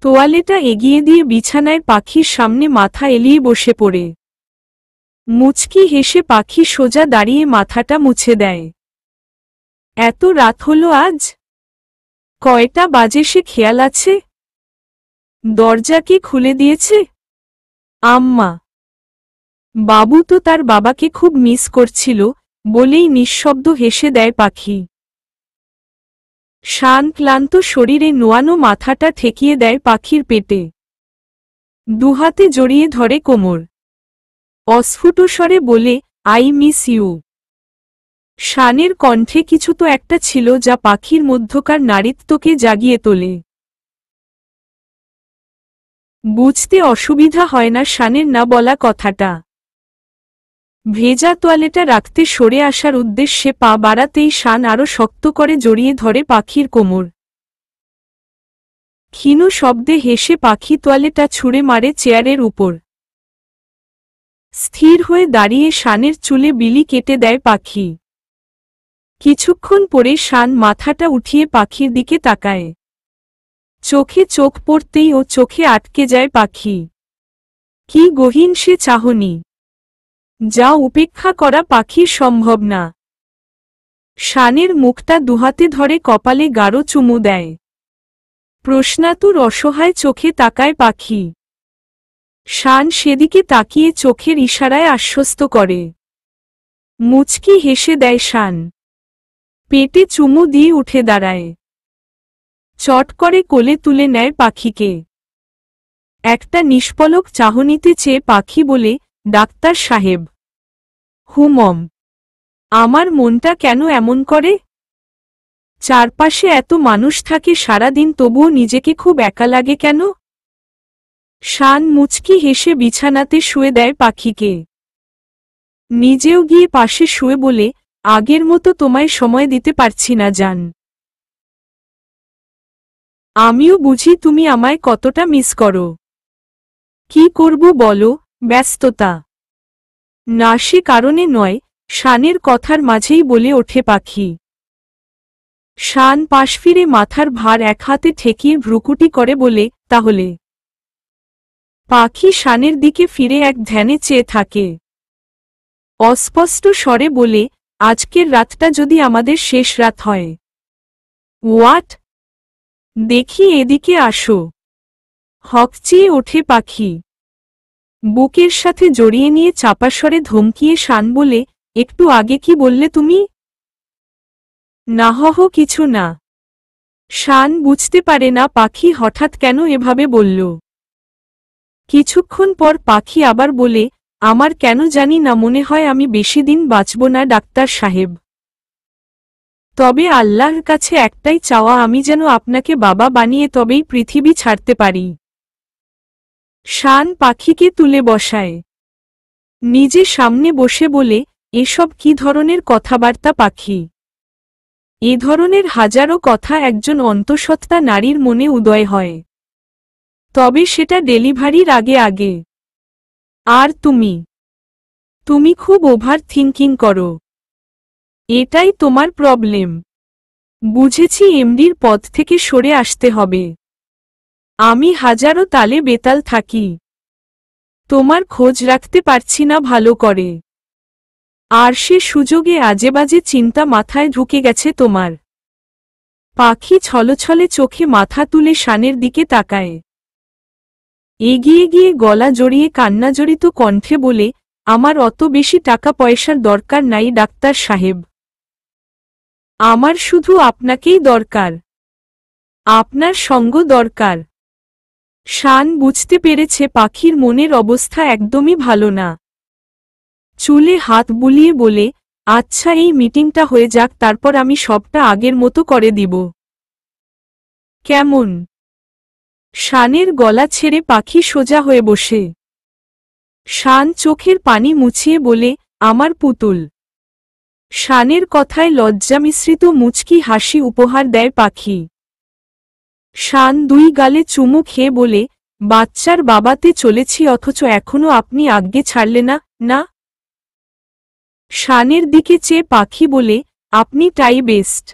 তোয়ালেটা এগিয়ে দিয়ে বিছানায় পাখির সামনে মাথা এলিয়ে বসে পড়ে। মুচকি হেসে পাখি সোজা দাঁড়িয়ে মাথাটা মুছে দেয়। এত রাত হলো আজ? কয়টা বাজে সে খেয়াল আছে? দরজা কে খুলে দিয়েছে? আম্মা। বাবু তো তার বাবাকে খুব মিস করছিল বলেই নিঃশব্দ হেসে দেয় পাখি। শান ক্লান্ত শরীরে নোয়ানো মাথাটা ঠেকিয়ে দেয় পাখির পেটে। দুহাতে জড়িয়ে ধরে কোমর। অস্ফুট স্বরে বলে, আই মিস ইউ। শানের কণ্ঠে কিছু তো একটা ছিল যা পাখির মধ্যকার নারীত্বকে জাগিয়ে তোলে। বুঝতে অসুবিধা হয় না শানের না বলা কথাটা। ভেজা তোয়ালেটা রাখতে সরে আসার উদ্দেশ্যে পা বাড়াতেই শান আরো শক্ত করে জড়িয়ে ধরে পাখির কোমর। ক্ষীণ শব্দে হেসে পাখি তোয়ালেটা ছুঁড়ে মারে চেয়ারের উপর। স্থির হয়ে দাঁড়িয়ে শানের চুলে বিলি কেটে দেয় পাখি। কিছুক্ষণ পরে শান মাথাটা উঠিয়ে পাখির দিকে তাকায়। চোখে চোখ পড়তেই ও চোখে আটকে যায় পাখি। কি গহীন সে চাহনি, যা উপেক্ষা করা পাখির সম্ভব না। শানের মুখটা দুহাতে ধরে কপালে গাঢ় চুমু দেয়। প্রশ্নাতুর অসহায় চোখে তাকায় পাখি। শান সেদিকে তাকিয়ে চোখের ইশারায় আশ্বস্ত করে। মুচকি হেসে দেয় শান। পেটে চুমু দিয়ে উঠে দাঁড়ায়। চট করে কোলে তুলে নেয় পাখিকে। একটা নিষ্পলক চাহনিতে চেয়ে পাখি বলে, ডাক্তার সাহেব। হুমম। আমার মনটা কেন এমন করে? চারপাশে এত মানুষ থাকে সারাদিন, তবুও নিজেকে খুব একা লাগে কেন? শান মুচকি হেসে বিছানাতে শুয়ে দেয় পাখিকে। নিজেও গিয়ে পাশে শুয়ে বলে, আগের মতো তোমায় সময় দিতে পারছি না জান। আমিও বুঝি তুমি আমায় কতটা মিস করো। কি করব বলো, ব্যস্ততা। না সে কারণে নয়, শানের কথার মাঝেই বলে ওঠে পাখি। শান পাশ ফিরে মাথার ভার এক হাতে ঠেকিয়ে ভ্রুকুটি করে বলে, তাহলে? পাখি শানের দিকে ফিরে এক ধ্যানে চেয়ে থাকে। অস্পষ্ট স্বরে বলে, আজকের রাতটা যদি আমাদের শেষ রাত হয়। হোয়াট? দেখি এদিকে আসো। হকচিয়ে ওঠে পাখি। বুকের সাথে জড়িয়ে নিয়ে চাপা স্বরে ধমকিয়ে শান বলে, একটু আগে কি বললে তুমি? না কিছু না। শান বুঝতে পারে না পাখি হঠাৎ কেন এভাবে বলল। কিছুক্ষণ পর পাখি আবার বলে, আমার কেন জানি না মনে হয় আমি বেশি দিন বাঁচব না ডাক্তার সাহেব। তবে আল্লাহর কাছে একটাই চাওয়া, আমি যেন আপনাকে বাবা বানিয়ে তবেই পৃথিবী ছাড়তে পারি। শান পাখিকে তুলে বসায়, নিজে সামনে বসে বলে, এসব কি ধরনের কথাবার্তা পাখি? এ ধরনের হাজারো কথা একজন অন্তঃসত্ত্বা নারীর মনে উদয় হয়, তবে সেটা ডেলিভারির আগে আগে। আর তুমি খুব ওভার থিঙ্কিং করো, এটাই তোমার প্রবলেম। বুঝেছি, এমডির পদ থেকে সরে আসতে হবে। আমি হাজারো তালে বেতাল থাকি, তোমার খোঁজ রাখতে পারছি না ভালো করে। আর সে সুযোগে আজেবাজে চিন্তা মাথায় ঢুকে গেছে তোমার। পাখি ছলছলে চোখে মাথা তুলে শানের দিকে তাকায়, এগিয়ে গিয়ে গলা জড়িয়ে কান্নাজড়িত কণ্ঠে বলে, আমার অত বেশি টাকা পয়সার দরকার নাই ডাক্তার সাহেব, আমার শুধু আপনাকেই দরকার, আপনার সঙ্গ দরকার। শান বুঝতে পেরেছে পাখির মনের অবস্থা একদমই ভালো না। চুলে হাত বুলিয়ে বলে, আচ্ছা এই মিটিংটা হয়ে যাক, তারপর আমি সবটা আগের মতো করে দিব। কেমন? শানের গলা ছেড়ে পাখি সোজা হয়ে বসে। শান চোখের পানি মুছিয়ে বলে, আমার পুতুল। শানের কথায় লজ্জা মিশ্রিত মুচকি হাসি উপহার দেয় পাখি। শান দুই গালে চুমু খেয়ে বলে, বাচ্চার বাবাতে চলেছি অথচ এখনো আপনি আজ্ঞে ছাড়লে না, না? শানের দিকে চেয়ে পাখি বলে, আপনি টাই বেস্ট।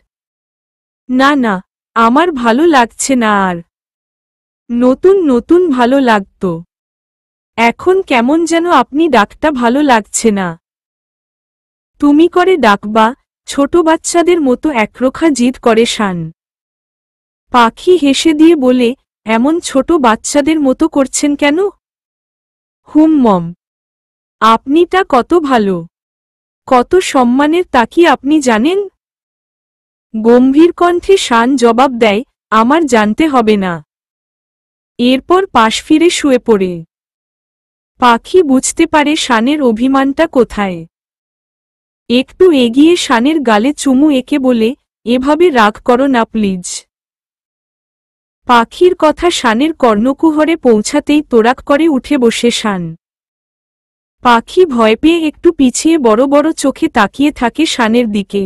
না না, আমার ভালো লাগছে না আর। নতুন নতুন ভালো লাগত, এখন কেমন যেন আপনি ডাকটা ভালো লাগছে না। তুমি করে ডাকবা, ছোট বাচ্চাদের মতো একরোখা জিদ করে শান। পাখি হেসে দিয়ে বলে, এমন ছোট বাচ্চাদের মতো করছেন কেন? মম, আপনিটা কত ভালো, কত সম্মানের, তা কি আপনি জানেন? গম্ভীর কণ্ঠে শান জবাব দেয়, আমার জানতে হবে না। এরপর পাশ ফিরে শুয়ে পড়ে। পাখি বুঝতে পারে শানের অভিমানটা কোথায়। একটু এগিয়ে শানের গালে চুমু এঁকে বলে, এভাবে রাগ করো না প্লিজ। পাখির কথা শানের কর্ণকুহরে পৌঁছাতেই তোড়াক করে উঠে বসে শান। পাখি ভয় পেয়ে একটু পিছিয়ে বড় বড় চোখে তাকিয়ে থাকে শানের দিকে।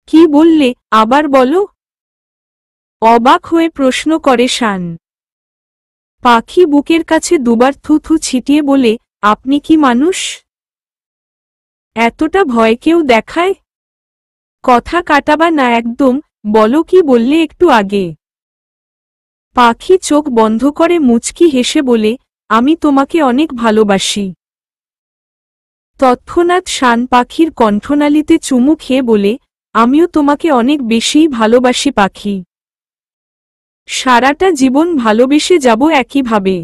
কি বললে, আবার বলো? অবাক হয়ে প্রশ্ন করে শান। পাখি বুকের কাছে দুবার থুথু ছিটিয়ে বলে, আপনি কি মানুষ? এতটা ভয় কেউ দেখায়? কথা কাটাবা না একদম, বলো কি বললে একটু আগে। পাখি চোখ বন্ধ করে মুচকি হেসে বলে, আমি তোমাকে অনেক ভালোবাসি। তৎক্ষণাৎ শান পাখির কণ্ঠনালীতে চুমু খেয়ে বলে, আমিও তোমাকে অনেক বেশিই ভালোবাসি পাখি। সারাটা জীবন ভালোবেসে যাব একইভাবে।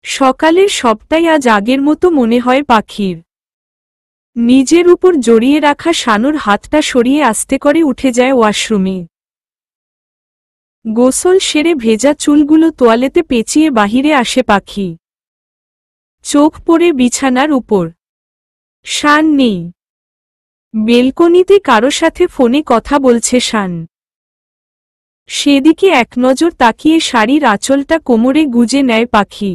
সকালের সবটাই আজ আগের মতো মনে হয় পাখির। নিজের উপর জড়িয়ে রাখা শানুর হাতটা সরিয়ে আস্তে করে উঠে যায় ওয়াশরুমে। গোসল সেরে ভেজা চুলগুলো তোয়ালেতে পেঁচিয়ে বাহিরে আসে পাখি। চোখ পড়ে বিছানার উপর। শান নেই। বেলকনিতে কারো সাথে ফোনে কথা বলছে শান। সেদিকে এক নজর তাকিয়ে শাড়ির আঁচলটা কোমরে গুজে নেয় পাখি।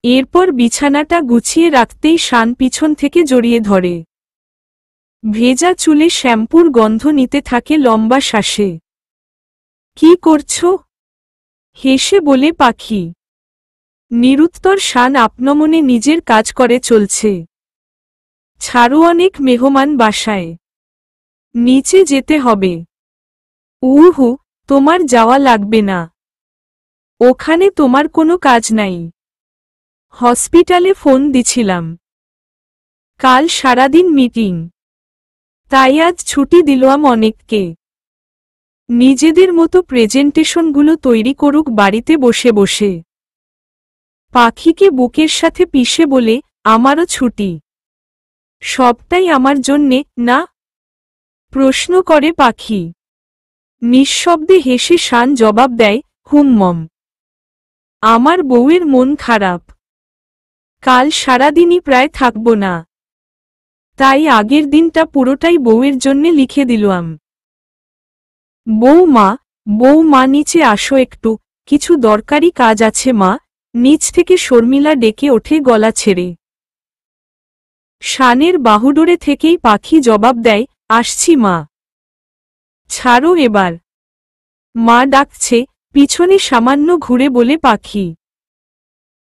এরপর বিছানাটা গুছিয়ে রাখতেই শান পিছন থেকে জড়িয়ে ধরে। ভেজা চুলে শ্যাম্পুর গন্ধ নিতে থাকে লম্বা শ্বাসে। কি করছো? হেসে বলে পাখি। নিরুত্তর শান আপনমনে নিজের কাজ করে চলছে। ছাড়ো, অনেক মেহমান বাসায়, নিচে যেতে হবে। উহু, তোমার যাওয়া লাগবে না, ওখানে তোমার কোনো কাজ নাই। হসপিটালে ফোন দিছিলাম, কাল সারাদিন মিটিং, তাই আজ ছুটি দিলাম অনেককে। নিজেদের মতো প্রেজেন্টেশনগুলো তৈরি করুক বাড়িতে বসে বসে। পাখিকে বুকের সাথে পিষে বলে, আমারও ছুটি। সবটাই আমার জন্যে, না? প্রশ্ন করে পাখি। নিঃশব্দে হেসে শান জবাব দেয়, মম, আমার বউয়ের মন খারাপ, কাল সারাদিনই প্রায় থাকব না। তাই আগের দিনটা পুরোটাই বউয়ের জন্যে লিখে দিলাম। বৌমা নিচে আসো একটু, কিছু দরকারি কাজ আছে মা। নিচ থেকে শর্মিলা ডেকে ওঠে গলা ছেড়ে। শানের বাহুডোরে থেকেই পাখি জবাব দেয়, আসছি মা। ছাড়ো এবার। মা ডাকছে, পিছনে সামান্য ঘুরে বলে পাখি।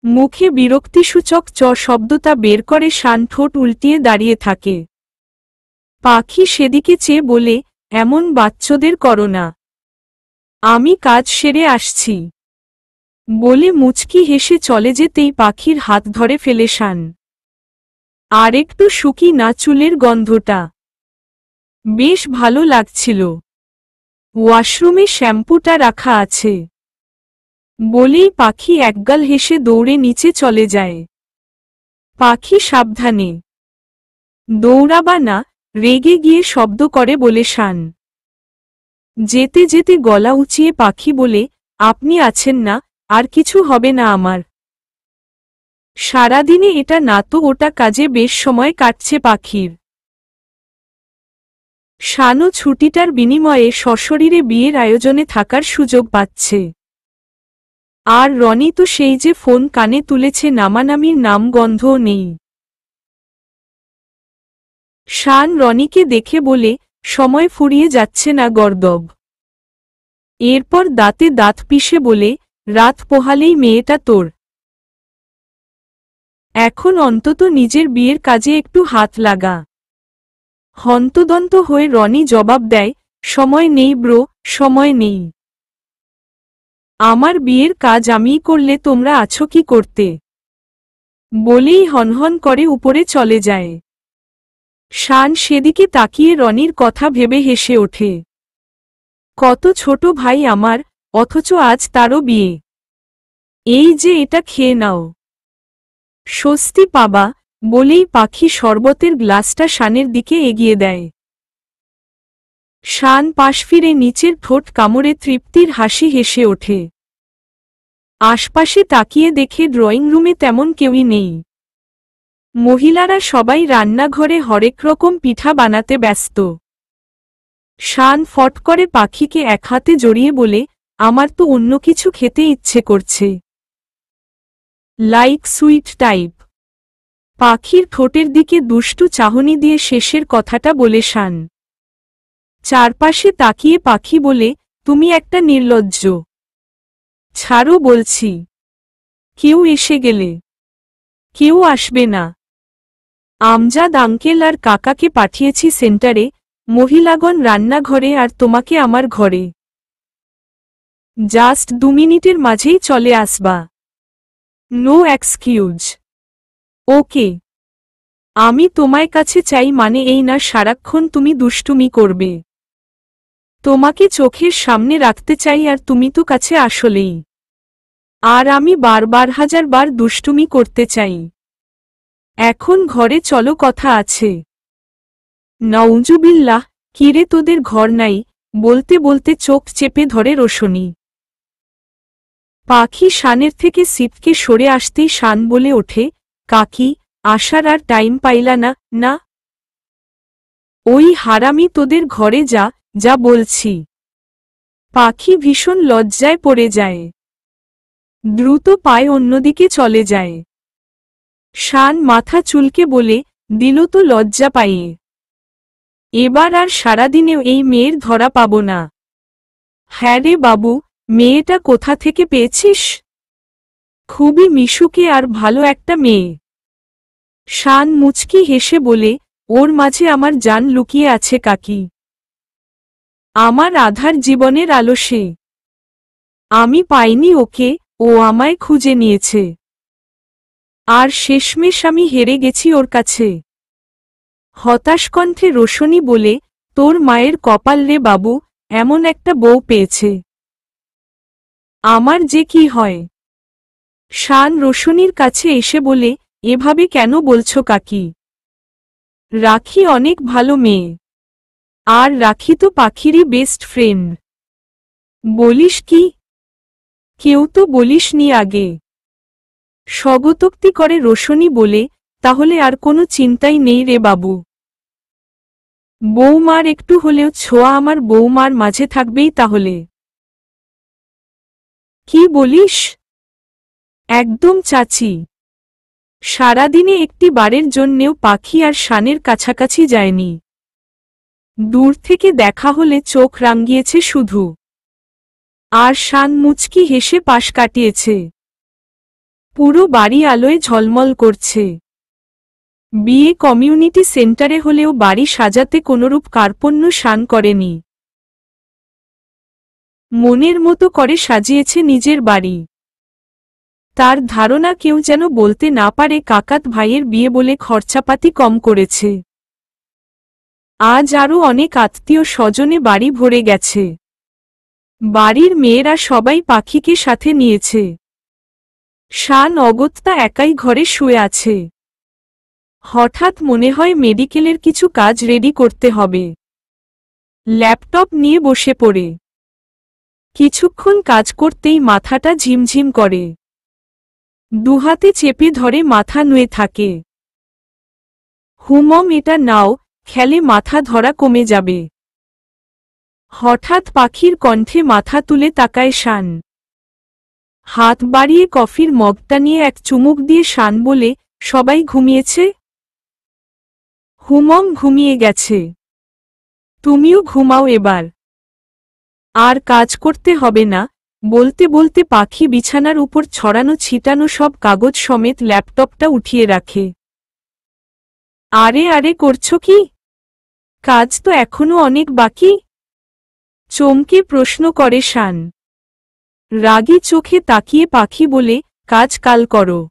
মুখে বিরক্তিসূচক শব্দটা বের করে শান ঠোঁট উল্টিয়ে দাঁড়িয়ে থাকে। পাখি সেদিকে চেয়ে বলে, এমন বাচ্চোদের করো না। আমি কাজ সেরে আসছি। বলে মুচকি হেসে চলে যেতেই পাখির হাত ধরে ফেলে শান। আর একটু শুকি না চুলের গন্ধটা। বেশ ভালো লাগছিল। ওয়াশরুমে শ্যাম্পুটা রাখা আছে। বলেই পাখি একগাল হেসে দৌড়ে নিচে চলে যায়। পাখি সাবধানে। দৌড়াবা না, রেগে গিয়ে শব্দ করে বলে শান। যেতে যেতে গলা উঁচিয়ে পাখি বলে, আপনি আছেন না, আর কিছু হবে না আমার। সারাদিনে এটা না তো ওটা কাজে বেশ সময় কাটছে পাখির। শানও ছুটিটার বিনিময়ে সশরীরে বিয়ের আয়োজনে থাকার সুযোগ পাচ্ছে। আর রনি তো সেই যে ফোন কানে তুলেছে, নামানামির নাম গন্ধও নেই। শান রনিকে দেখে বলে, সময় ফুরিয়ে যাচ্ছে না গর্দব। এরপর দাঁতে দাঁত পিষে বলে, রাত পোহালেই মেয়েটা তোর। এখন অন্তত নিজের বিয়ের কাজে একটু হাত লাগা। হন্তদন্ত হয়ে রনি জবাব দেয়, সময় নেই ব্রো, সময় নেই। আমার বিয়ের কাজ আমিই করলে তোমরা আছো কি করতে? বলেই হনহন করে উপরে চলে যায়। শান সেদিকে তাকিয়ে রনির কথা ভেবে হেসে ওঠে। কত ছোট ভাই আমার, অথচ আজ তারও বিয়ে। এই যে এটা খেয়ে নাও। স্বস্তি পাবা, বলেই পাখি শরবতের গ্লাসটা শানের দিকে এগিয়ে দেয়। শান পাশ ফিরে নিচের ঠোঁট কামড়ে তৃপ্তির হাসি হেসে ওঠে। আশপাশে তাকিয়ে দেখে ড্রয়িং রুমে তেমন কেউই নেই। মহিলারা সবাই রান্নাঘরে হরেক রকম পিঠা বানাতে ব্যস্ত। শান ফট করে পাখিকে এক হাতে জড়িয়ে বলে, আমার তো অন্য কিছু খেতে ইচ্ছে করছে। Like sweet type. পাখির ঠোঁটের দিকে দুষ্টু চাহনি দিয়ে শেষের কথাটা বলে শান। চারপাশে তাকিয়ে পাখি বলে, তুমি একটা নির্লজ্জ। ছাড়ো বলছি। কেউ এসে গেলে। কেউ আসবে না। আমজাদ আঙ্কেল আর কাকাকে পাঠিয়েছি সেন্টারে, মহিলাগণ রান্নাঘরে আর তোমাকে আমার ঘরে। জাস্ট 2 মিনিটের মাঝেই চলে আসবা। No excuse. ওকে। আমি তোমায় কাছে চাই মানে এই না সারাক্ষণ তুমি দুষ্টুমি করবে। তোমাকে চোখের সামনে রাখতে চাই আর তুমি তো কাছে আসলেই। আর আমি বারবার হাজারবার দুষ্টুমি করতে চাই। এখন ঘরে চলো কথা আছে। নাউজুবিল্লাহ, কিরে তোদের ঘর নাই? বলতে বলতে চোখ চেপে ধরে রোশনি। পাখি শানের থেকে সিটকে সরে আসতেই শান বলে ওঠে, কাকি, আসার আর টাইম পাইলা না? না, ওই হারামি তোদের ঘরে যা, যা বলছি। পাখি ভীষণ লজ্জায় পড়ে যায়। দ্রুত পায়ে অন্যদিকে চলে যায়। শান মাথা চুলকে বলে, দিল তো লজ্জা পাইয়ে। এবার আর সারাদিনেও এই মেয়ের ধরা পাব না। হ্যাঁ রে বাবু, মেয়েটা কোথা থেকে পেয়েছিস? খুবই মিশুকে আর ভালো একটা মেয়ে। শান মুচকি হেসে বলে, ওর মাঝে আমার জান লুকিয়ে আছে কাকি। আমার আধার জীবনের আলো সে। আমি পাইনি ওকে, ও আমায় খুঁজে নিয়েছে। আর শেষমেশ আমি হেরে গেছি ওর কাছে। হতাশ কণ্ঠে রোশনি বলে, তোর মায়ের কপাল রে বাবু, এমন একটা বউ পেয়েছে। আমার যে কি হয়? শান রোশনির কাছে এসে বলে, এভাবে কেন বলছো কাকি? রাখি অনেক ভালো মেয়ে। আর রাখি তো পাখিরই বেস্ট ফ্রেন্ড। বলিস কি? কেউ তো বলিসনি আগে। স্বগতোক্তি করে রোশনি বলে, তাহলে আর কোনো চিন্তাই নেই রে বাবু। বৌমার একটু হলেও ছোঁয়া আমার বৌমার মাঝে থাকবেই তাহলে। কি বলিস? একদম চাচি। সারাদিনে একটি বারের জন্যেও পাখি আর শানের কাছাকাছি যায়নি। দূর থেকে দেখা হলে চোখ রাঙিয়েছে শুধু। আর শান মুচকি হেসে পাশ কাটিয়েছে। পুরো বাড়ি আলোয় ঝলমল করছে। বিয়ে কমিউনিটি সেন্টারে হলেও বাড়ি সাজাতে কোনরূপ কার্পণ্য শান করেনি। মনের মতো করে সাজিয়েছে নিজের বাড়ি। তার ধারণা কেউ যেন বলতে না পারে কাকাত ভাইয়ের বিয়ে বলে খরচাপাতি কম করেছে। আজ আরও অনেক আত্মীয় স্বজনে বাড়ি ভরে গেছে। বাড়ির মেয়েরা সবাই পাখিকে সাথে নিয়েছে। শান অগত্যা একাই ঘরে শুয়ে আছে। হঠাৎ মনে হয় মেডিকেলের কিছু কাজ রেডি করতে হবে। ল্যাপটপ নিয়ে বসে পড়ে কিছুক্ষণ কাজ করতেই মাথাটা ঝিমঝিম করে। দুহাতে চেপে ধরে মাথা নুয়ে থাকে। হুমম এটা নাও, খেলে মাথা ধরা কমে যাবে। হঠাৎ পাখির কণ্ঠে মাথা তুলে তাকায় শান। হাত বাড়িয়ে কফির মগটা নিয়ে এক চুমুক দিয়ে শান বলে, সবাই ঘুমিয়েছে? হুমম ঘুমিয়ে গেছে। তুমিও ঘুমাও এবার। আর কাজ করতে হবে না। বলতে বলতে পাখি বিছানার উপর ছড়ানো ছিটানো সব কাগজ সমেত ল্যাপটপটা উঠিয়ে রাখে। আরে আরে করছো কি? কাজ তো এখনো অনেক বাকি। চমকে প্রশ্ন করে শান। রাগী চোখে তাকিয়ে পাখি বলে, কাজ কাল করো।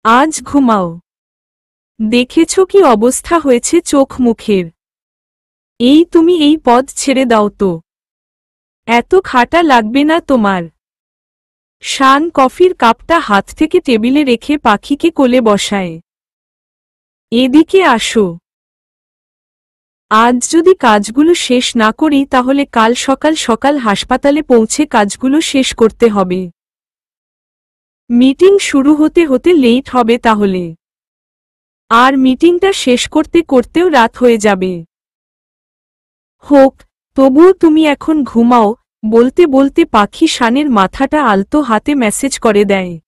আজ ঘুমাও। দেখেছ কি অবস্থা হয়েছে চোখ মুখের। তুমি এই পদ ছেড়ে দাও তো। এত খাটা লাগবে না তোমার। শান কফির কাপটা হাত থেকে টেবিলে রেখে পাখিকে কোলে বসায়। এদিকে আসো। আজ যদি কাজগুলো শেষ না করি তাহলে কাল সকাল সকাল হাসপাতালে পৌঁছে কাজগুলো শেষ করতে হবে। মিটিং শুরু হতে হতে লেট হবে তাহলে। আর মিটিংটা শেষ করতে করতেও রাত হয়ে যাবে। হোক, তবুও তুমি এখন ঘুমাও। বলতে বলতে পাখি শানের মাথাটা আলতো হাতে মেসেজ করে দেয়।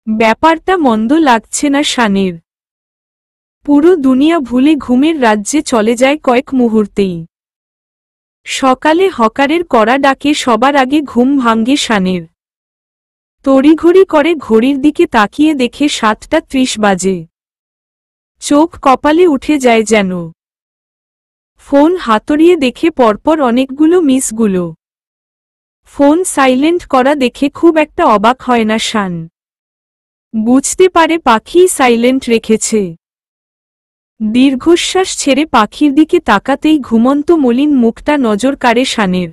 ব্যাপারটা মন্দ লাগছে না শানের। পুরো দুনিয়া ভুলে ঘুমের রাজ্যে চলে যায় কয়েক মুহূর্তেই। সকালে হকারের কড়া ডাকে সবার আগে ঘুম ভাঙ্গে শানের। তড়িঘড়ি করে ঘড়ির দিকে তাকিয়ে দেখে 7:30 বাজে। চোখ কপালে উঠে যায় যেন। ফোন হাতড়িয়ে দেখে পরপর অনেকগুলো মিসগুলো। ফোন সাইলেন্ট করা দেখে খুব একটা অবাক হয় না শান। বুঝতে পারে পাখিই সাইলেন্ট রেখেছে। দীর্ঘশ্বাস ছেড়ে পাখির দিকে তাকাতেই ঘুমন্ত মলিন মুখটা নজর কাড়ে শানের।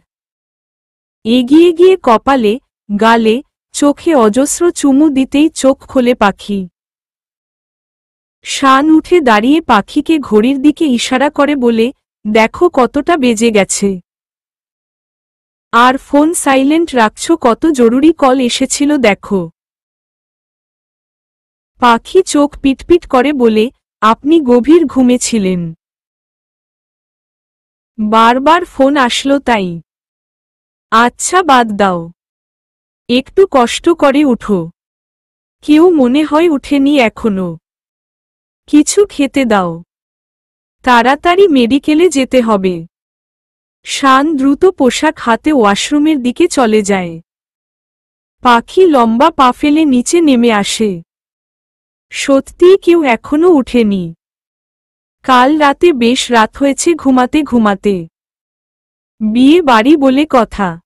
এগিয়ে গিয়ে কপালে, গালে, চোখে অজস্র চুমু দিতেই চোখ খোলে পাখি। শান উঠে দাঁড়িয়ে পাখিকে ঘড়ির দিকে ইশারা করে বলে, দেখো কতটা বেজে গেছে। আর ফোন সাইলেন্ট রাখছো, কত জরুরি কল এসেছিল দেখো। পাখি চোখ পিটপিট করে বলে, আপনি গভীর ঘুমে ছিলেন। বারবার ফোন আসলো তাই। আচ্ছা বাদ দাও। একটু কষ্ট করে উঠো। কেউ মনে হয় উঠেনি এখনো। কিছু খেতে দাও। তাড়াতাড়ি মেডিকেলে যেতে হবে। শান দ্রুত পোশাক হাতে ওয়াশরুমের দিকে চলে যায়। পাখি লম্বা পা ফেলে নিচে নেমে আসে। সত্যিই কেউ এখনো উঠেনি। কাল রাতে বেশ রাত হয়েছে ঘুমাতে ঘুমাতে। বিয়ে বাড়ি বলে কথা।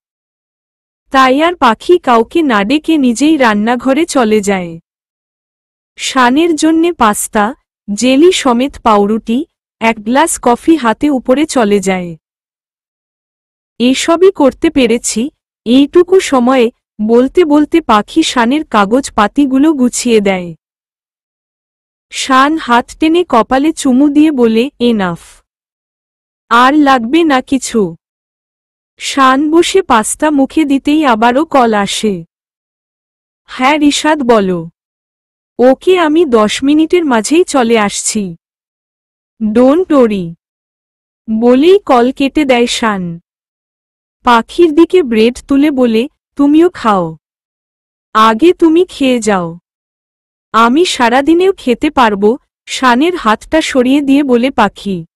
তাই আর পাখি কাউকে না ডেকে নিজেই রান্নাঘরে চলে যায়। শানের জন্যে পাস্তা, জেলি সমেত পাউরুটি, এক গ্লাস কফি হাতে উপরে চলে যায়। এসবই করতে পেরেছি এইটুকু সময়ে, বলতে বলতে পাখি শানের কাগজ পাতিগুলো গুছিয়ে দেয়। শান হাত টেনে কপালে চুমু দিয়ে বলে, এনাফ। আর লাগবে না কিছু। শান বসে পাস্তা মুখে দিতেই আবারও কল আসে। হ্যাঁ রিশাদ বলো। ওকে আমি 10 মিনিটের মাঝেই চলে আসছি। ডোন্ট ওরি বলেই কল কেটে দেয় শান। পাখির দিকে ব্রেড তুলে বলে, তুমিও খাও। আগে তুমি খেয়ে যাও। আমি সারাদিনেও খেতে পারবো, শানের হাতটা সরিয়ে দিয়ে বলে পাখি।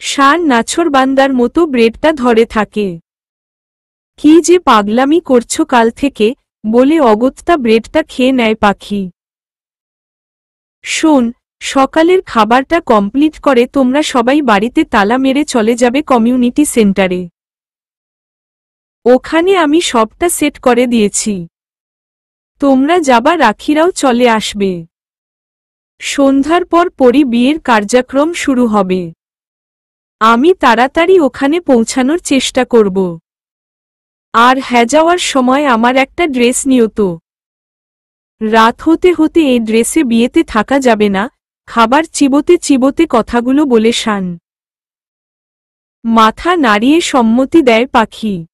শান নাছোড়বান্দার মতো ব্রেডটা ধরে থাকে। কি যে পাগলামি করছো কাল থেকে, বলে অগত্যা ব্রেডটা খেয়ে নেয় পাখি। শোন, সকালের খাবারটা কমপ্লিট করে তোমরা সবাই বাড়িতে তালা মেরে চলে যাবে কমিউনিটি সেন্টারে। ওখানে আমি সবটা সেট করে দিয়েছি। তোমরা যাবা রাখিরাও চলে আসবে। সন্ধ্যার পর পরই বিয়ের কার্যক্রম শুরু হবে। আমি তাড়াতাড়ি ওখানে পৌঁছানোর চেষ্টা করব। আর হ্যাঁ, যাওয়ার সময় আমার একটা ড্রেস নিও তো। রাত হতে হতে এই ড্রেসে বিয়েতে থাকা যাবে না, খাবার চিবোতে চিবোতে কথাগুলো বলে শান। মাথা নাড়িয়ে সম্মতি দেয় পাখি।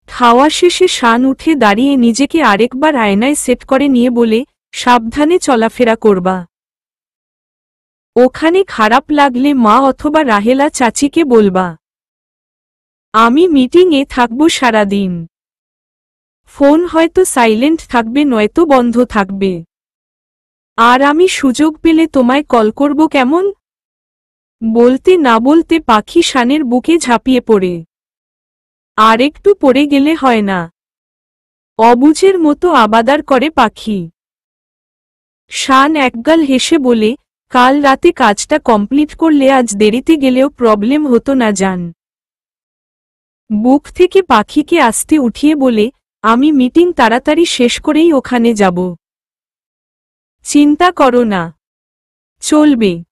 খাওয়া শেষে শান উঠে দাঁড়িয়ে নিজেকে আরেকবার আয়নায় সেট করে নিয়ে বলে, সাবধানে চলাফেরা করবা। ওখানে খারাপ লাগলে মা অথবা রাহেলা চাচিকে বলবা। আমি মিটিংয়ে থাকবো সারাদিন। ফোন হয়তো সাইলেন্ট থাকবে নয়তো বন্ধ থাকবে। আর আমি সুযোগ পেলে তোমায় কল করব কেমন? বলতে না বলতে পাখি শানের বুকে ঝাঁপিয়ে পড়ে। আর একটু পড়ে গেলে হয় না। অবুঝের মতো আবাদার করে পাখি। শান একগাল হেসে বলে, কাল রাতে কাজটা কমপ্লিট করলে আজ দেরিতে গেলেও প্রবলেম হতো না জান। বুক থেকে পাখিকে আস্তে উঠিয়ে বলে, আমি মিটিং তাড়াতাড়ি শেষ করেই ওখানে যাব। চিন্তা করো না, চলবে।